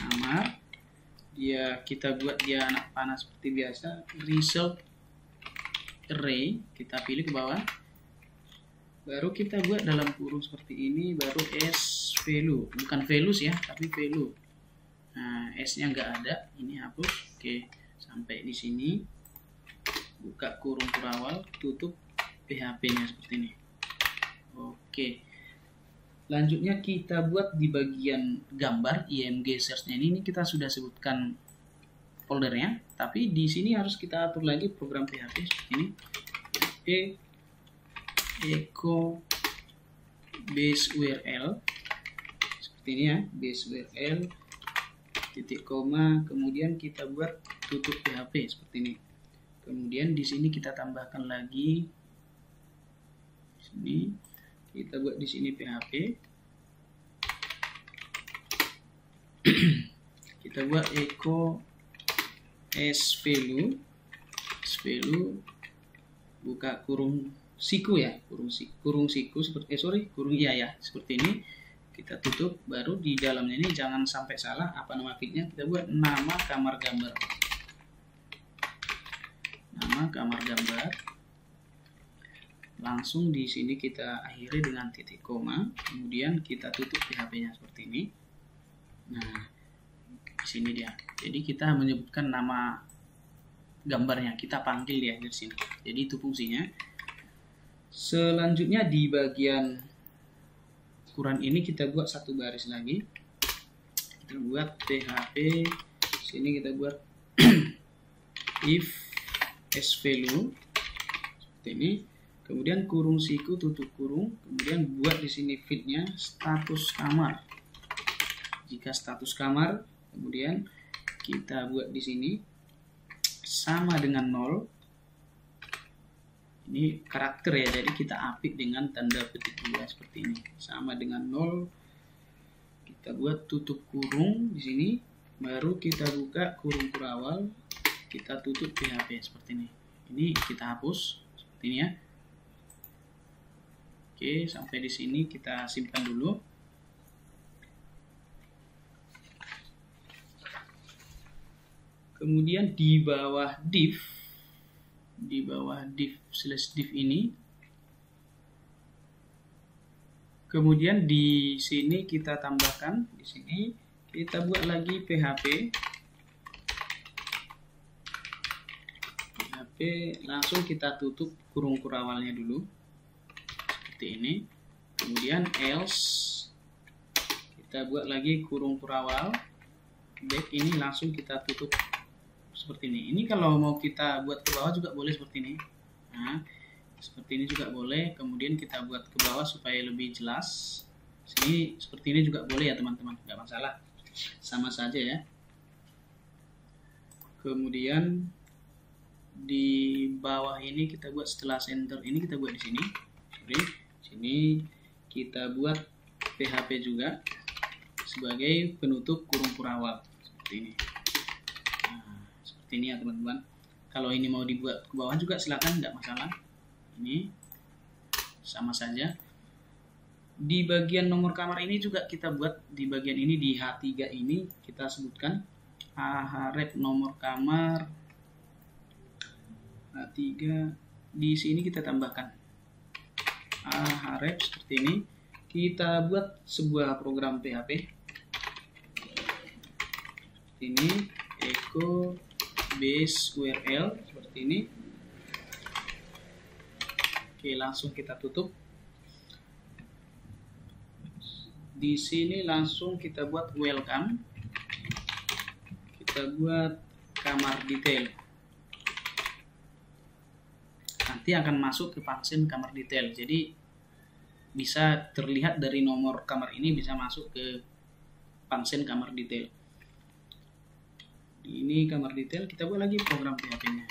kamar, dia kita buat dia anak panah seperti biasa, result array kita pilih ke bawah, baru kita buat dalam kurung seperti ini, baru value, bukan values ya tapi value. Nah s nya nggak ada, ini hapus. Oke, sampai di sini buka kurung kurawal, tutup PHP nya seperti ini. Oke, lanjutnya kita buat di bagian gambar img search-nya ini kita sudah sebutkan foldernya, tapi di sini harus kita atur lagi program PHP seperti ini. Echo base URL seperti ini ya, base URL titik koma, kemudian kita buat tutup PHP seperti ini. Kemudian di sini kita tambahkan lagi, sini kita buat di sini PHP. Kita buat echo value buka kurung siku ya, kurung siku seperti kurung iya ya, seperti ini. Kita tutup, baru di dalamnya ini jangan sampai salah apa nama feednya, kita buat nama kamar gambar. Nama kamar gambar. Langsung di sini kita akhiri dengan titik koma, kemudian kita tutup PHP-nya seperti ini. Nah, di sini dia. Jadi kita menyebutkan nama gambarnya, kita panggil dia dari sini. Jadi itu fungsinya. Selanjutnya di bagian ukuran ini kita buat satu baris lagi. Kita buat PHP, sini kita buat if value seperti ini. Kemudian kurung siku tutup kurung, kemudian buat di sini feednya status kamar. Jika status kamar, kemudian kita buat di sini sama dengan 0. Ini karakter ya, jadi kita apik dengan tanda petik 2 seperti ini. Sama dengan 0. Kita buat tutup kurung di sini, baru kita buka kurung kurawal, kita tutup PHP seperti ini. Ini kita hapus seperti ini ya. Oke, sampai di sini kita simpan dulu. Kemudian di bawah div /div ini, kemudian di sini kita tambahkan, di sini kita buat lagi PHP, langsung kita tutup kurung kurawalnya dulu. Seperti ini, kemudian else kita buat lagi kurung kurawal, back ini langsung kita tutup seperti ini. Ini kalau mau kita buat ke bawah juga boleh seperti ini. Nah, seperti ini juga boleh. Kemudian kita buat ke bawah supaya lebih jelas. Sini seperti ini juga boleh ya teman-teman, nggak masalah, sama saja ya. Kemudian di bawah ini kita buat setelah center ini kita buat di sini. Sini kita buat PHP juga. sebagai penutup kurung awal seperti ini. Nah, seperti ini ya teman-teman. Kalau ini mau dibuat ke bawah juga silakan, tidak masalah. Ini sama saja. Di bagian nomor kamar ini juga kita buat, di bagian ini di H3 ini kita sebutkan harep nomor kamar H3. Di sini kita tambahkan harep seperti ini. Kita buat sebuah program PHP seperti ini, echo base URL seperti ini. Oke, langsung kita tutup. Di sini langsung kita buat welcome. Kita buat kamar detail. Nanti akan masuk ke function kamar detail. Jadi bisa terlihat dari nomor kamar ini bisa masuk ke function kamar detail. Ini kamar detail, kita buat lagi program PHP-nya.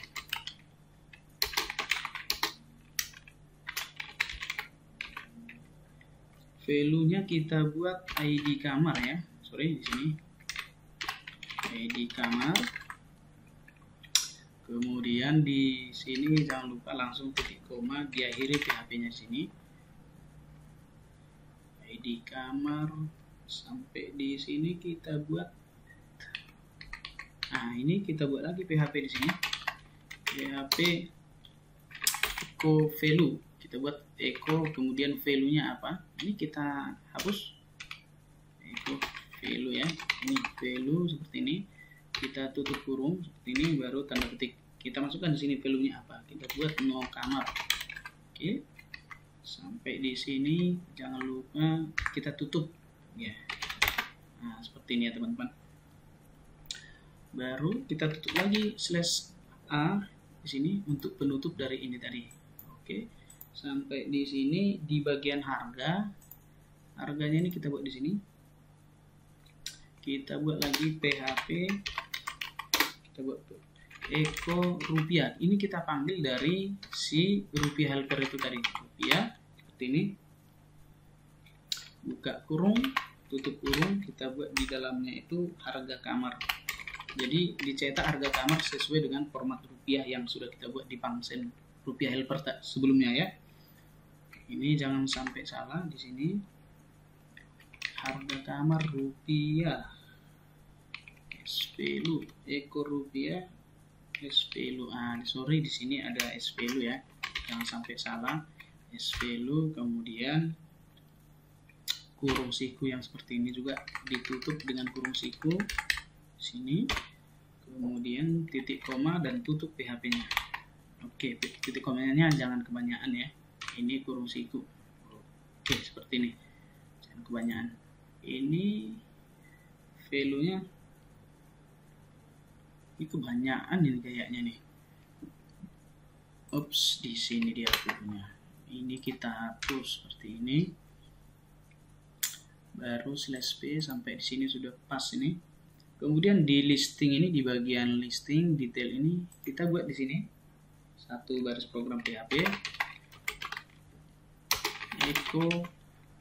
Value-nya kita buat ID kamar ya. Sorry, di sini ID kamar. Kemudian di sini jangan lupa langsung titik koma diakhiri PHP-nya sini. ID kamar sampai di sini kita buat. Nah, ini kita buat lagi PHP di sini. PHP echo value. Kita buat echo kemudian value-nya apa? Ini kita hapus. Echo value ya. Ini value seperti ini. Kita tutup kurung seperti ini, baru tanda petik. Kita masukkan di sini value-nya apa? Kita buat no kamar. Oke. Sampai di sini jangan lupa kita tutup ya. Nah, seperti ini ya teman-teman. Baru kita tutup lagi /a di sini untuk penutup dari ini tadi. Oke. Sampai di sini di bagian harga. Harganya ini kita buat di sini. Kita buat lagi PHP. Kita buat echo rupiah. Ini kita panggil dari si rupiah helper itu tadi. Rupiah seperti ini. Buka kurung, tutup kurung, kita buat di dalamnya itu harga kamar. Jadi dicetak harga kamar sesuai dengan format rupiah yang sudah kita buat di function rupiah helper sebelumnya ya. Ini jangan sampai salah di sini. Harga kamar rupiah. SValue, echo rupiah, SValue. Sorry di sini ada SValue ya. Jangan sampai salah. SValue kemudian kurung siku yang seperti ini juga ditutup dengan kurung siku sini, kemudian titik koma dan tutup PHP-nya. Oke, titik komanya jangan kebanyakan ya. Ini kurung siku. Oke, seperti ini. Jangan kebanyakan. Ini value-nya ini kebanyakan ini kayaknya nih. Ups, di sini dia value-nya. Ini kita hapus seperti ini. Baru /p sampai di sini sudah pas ini. Kemudian di listing ini, di bagian listing detail ini kita buat di sini satu baris program PHP. Echo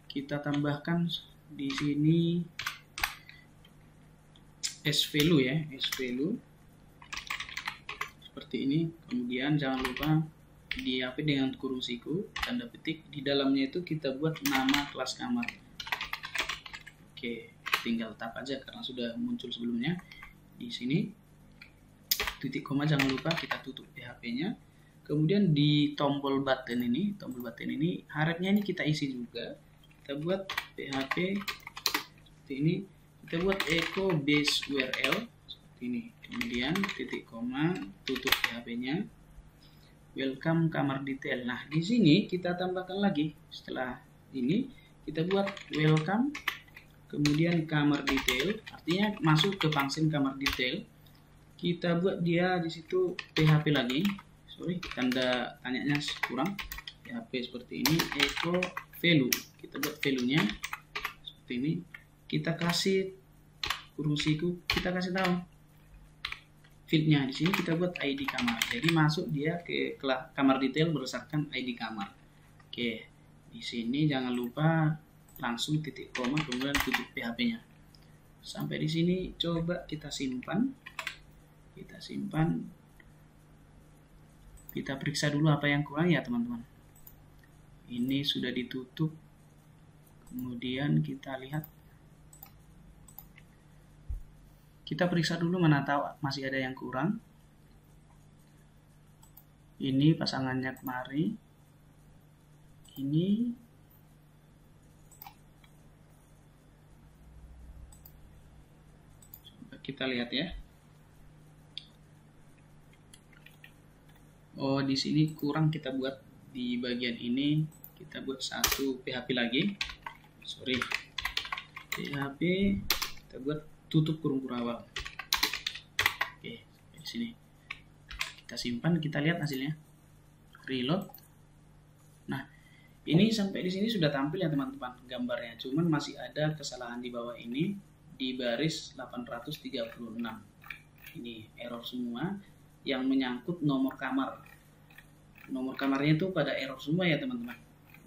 kita tambahkan di sini SValue ya, SValue seperti ini. Kemudian jangan lupa di HP dengan kurung siku tanda petik, di dalamnya itu kita buat nama kelas kamar. Oke, tinggal tap aja karena sudah muncul sebelumnya. Di sini titik koma jangan lupa kita tutup PHP-nya. Kemudian di tombol button ini, harapnya ini kita isi juga. Kita buat PHP seperti ini. Kita buat echo base URL seperti ini. Kemudian titik koma, tutup PHP-nya. Welcome kamar detail. Nah, di sini kita tambahkan lagi. Setelah ini kita buat welcome kemudian kamar detail, artinya masuk ke function kamar detail. Kita buat dia di situ PHP lagi. Sorry, tanda tanyanya kurang. PHP seperti ini, echo value. Kita buat value-nya seperti ini. Kita kasih kurung siku, kita kasih tahu field-nya. Di sini kita buat ID kamar. Jadi masuk dia ke kamar detail berdasarkan ID kamar. Oke, di sini jangan lupa langsung titik koma kemudian tutup PHP-nya. Sampai di sini coba kita simpan. Kita periksa dulu apa yang kurang ya teman-teman. Ini sudah ditutup. Kemudian kita lihat. Kita periksa dulu mana tahu masih ada yang kurang. Ini pasangannya kemari. Ini coba kita lihat ya. Oh, di sini kurang, kita buat di bagian ini, kita buat satu PHP lagi. PHP kita buat tutup kurung kurawal. Oke, di sini. Kita simpan, kita lihat hasilnya. Reload. Nah, ini sampai di sini sudah tampil ya teman-teman gambarnya. Cuman masih ada kesalahan di bawah ini di baris 836. Ini error semua yang menyangkut nomor kamar. Nomor kamarnya itu pada error semua ya teman-teman.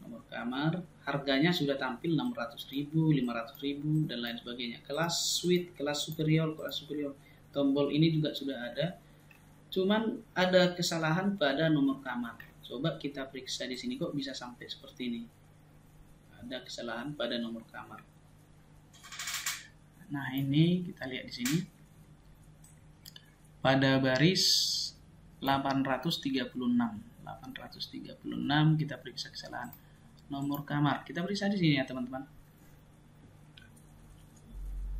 Nomor kamar harganya sudah tampil 600.000, 500.000 dan lain sebagainya. Kelas suite, kelas superior. Tombol ini juga sudah ada. Cuman ada kesalahan pada nomor kamar. Coba kita periksa di sini kok bisa sampai seperti ini. Ada kesalahan pada nomor kamar. Nah, ini kita lihat di sini. Pada baris 836 kita periksa kesalahan nomor kamar. Kita periksa di sini ya teman-teman.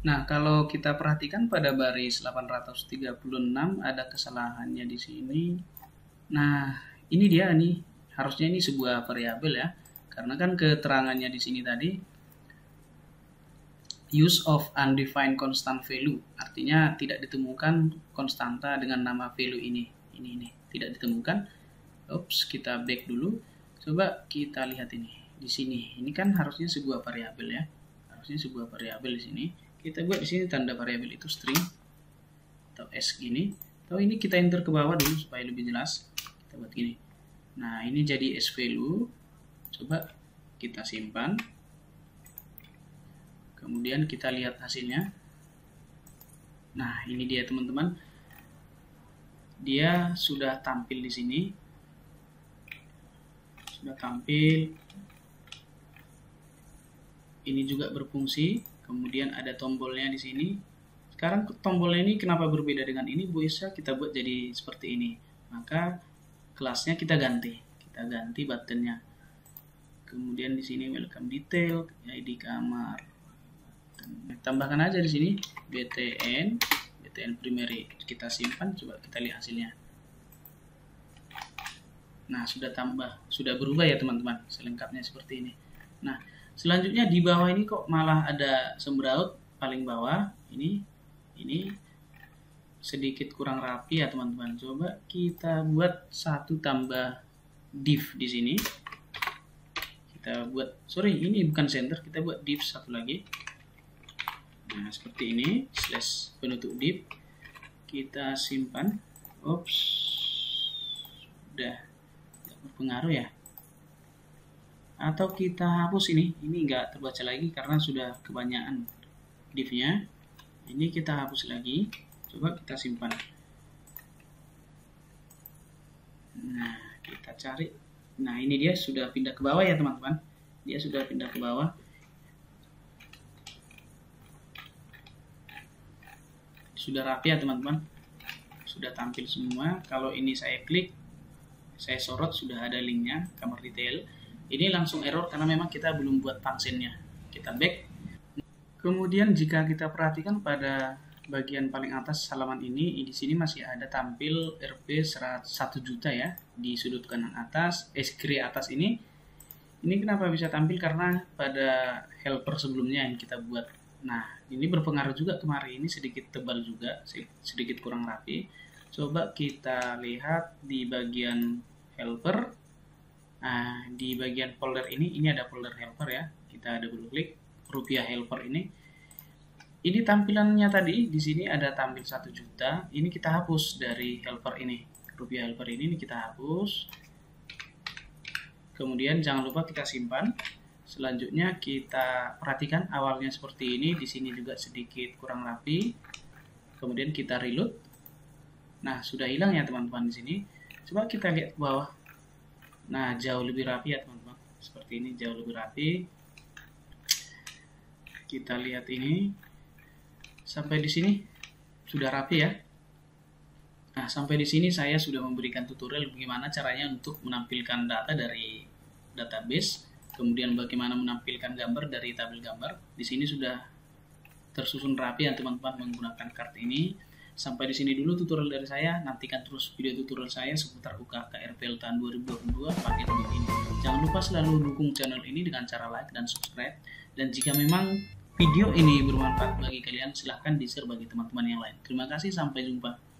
Nah, kalau kita perhatikan pada baris 836 ada kesalahannya di sini. Nah, ini dia nih. Harusnya ini sebuah variabel ya. Karena kan keterangannya di sini tadi use of undefined constant value, artinya tidak ditemukan konstanta dengan nama value ini tidak ditemukan. Oops, kita back dulu. Coba kita lihat ini di sini. Ini kan harusnya sebuah variabel ya. Harusnya sebuah variabel di sini. Kita buat di sini tanda variabel itu string atau s gini. Atau ini kita enter ke bawah dulu supaya lebih jelas. Kita buat gini. Nah, ini jadi s value. Coba kita simpan. Kemudian kita lihat hasilnya. Nah, ini dia teman-teman. Dia sudah tampil di sini. Sudah tampil. Ini juga berfungsi. Kemudian ada tombolnya di sini. Sekarang tombolnya ini kenapa berbeda dengan ini? Bisa kita buat jadi seperti ini. Maka kelasnya kita ganti. Kita ganti buttonnya. Kemudian di sini welcome detail, ID kamar. Tambahkan aja di sini BTN primary. Kita simpan, coba kita lihat hasilnya. Nah, sudah berubah ya teman-teman. Selengkapnya seperti ini. Nah, selanjutnya di bawah ini kok malah ada sembraut paling bawah. Ini sedikit kurang rapi ya teman-teman. Coba kita buat satu tambah div di sini. Kita buat, ini bukan center, kita buat div satu lagi. Nah, seperti ini, slash penutup div. Kita simpan. Udah tidak berpengaruh ya. Atau kita hapus ini nggak terbaca lagi karena sudah kebanyakan divnya. Ini kita hapus lagi. Coba kita simpan. Nah, kita cari. Nah, ini dia sudah pindah ke bawah ya teman-teman. Dia sudah pindah ke bawah. Sudah rapi ya teman-teman. Sudah tampil semua. Kalau ini saya klik, saya sorot, sudah ada linknya, kamar detail. Ini langsung error karena memang kita belum buat functionnya. Kita back. Kemudian jika kita perhatikan pada bagian paling atas halaman ini, di sini masih ada tampil Rp 1 juta ya di sudut kanan atas, kiri atas ini. Ini kenapa bisa tampil? Karena pada helper sebelumnya yang kita buat. Nah, ini berpengaruh juga kemarin, ini sedikit tebal juga, sedikit kurang rapi. Coba kita lihat di bagian helper. Nah, di bagian folder ini ada folder helper ya. Kita double klik rupiah helper ini. Ini tampilannya tadi, di sini ada tampil 1 juta. Ini kita hapus dari helper ini. Rupiah helper ini kita hapus. Kemudian jangan lupa kita simpan. Selanjutnya kita perhatikan awalnya seperti ini, di sini juga sedikit kurang rapi. Kemudian kita reload. Nah, sudah hilang ya teman-teman di sini. Coba kita lihat ke bawah. Nah, jauh lebih rapi ya teman-teman. Seperti ini, jauh lebih rapi. Kita lihat ini. Sampai di sini sudah rapi ya. Nah, sampai di sini saya sudah memberikan tutorial bagaimana caranya untuk menampilkan data dari database, kemudian bagaimana menampilkan gambar dari tabel gambar. Di sini sudah tersusun rapi ya teman-teman menggunakan kartu ini. Sampai di sini dulu tutorial dari saya. Nantikan terus video tutorial saya seputar UKK RPL tahun 2022 pakai video ini. Jangan lupa selalu dukung channel ini dengan cara like dan subscribe. Dan jika memang video ini bermanfaat bagi kalian, silahkan di-share bagi teman-teman yang lain. Terima kasih, sampai jumpa.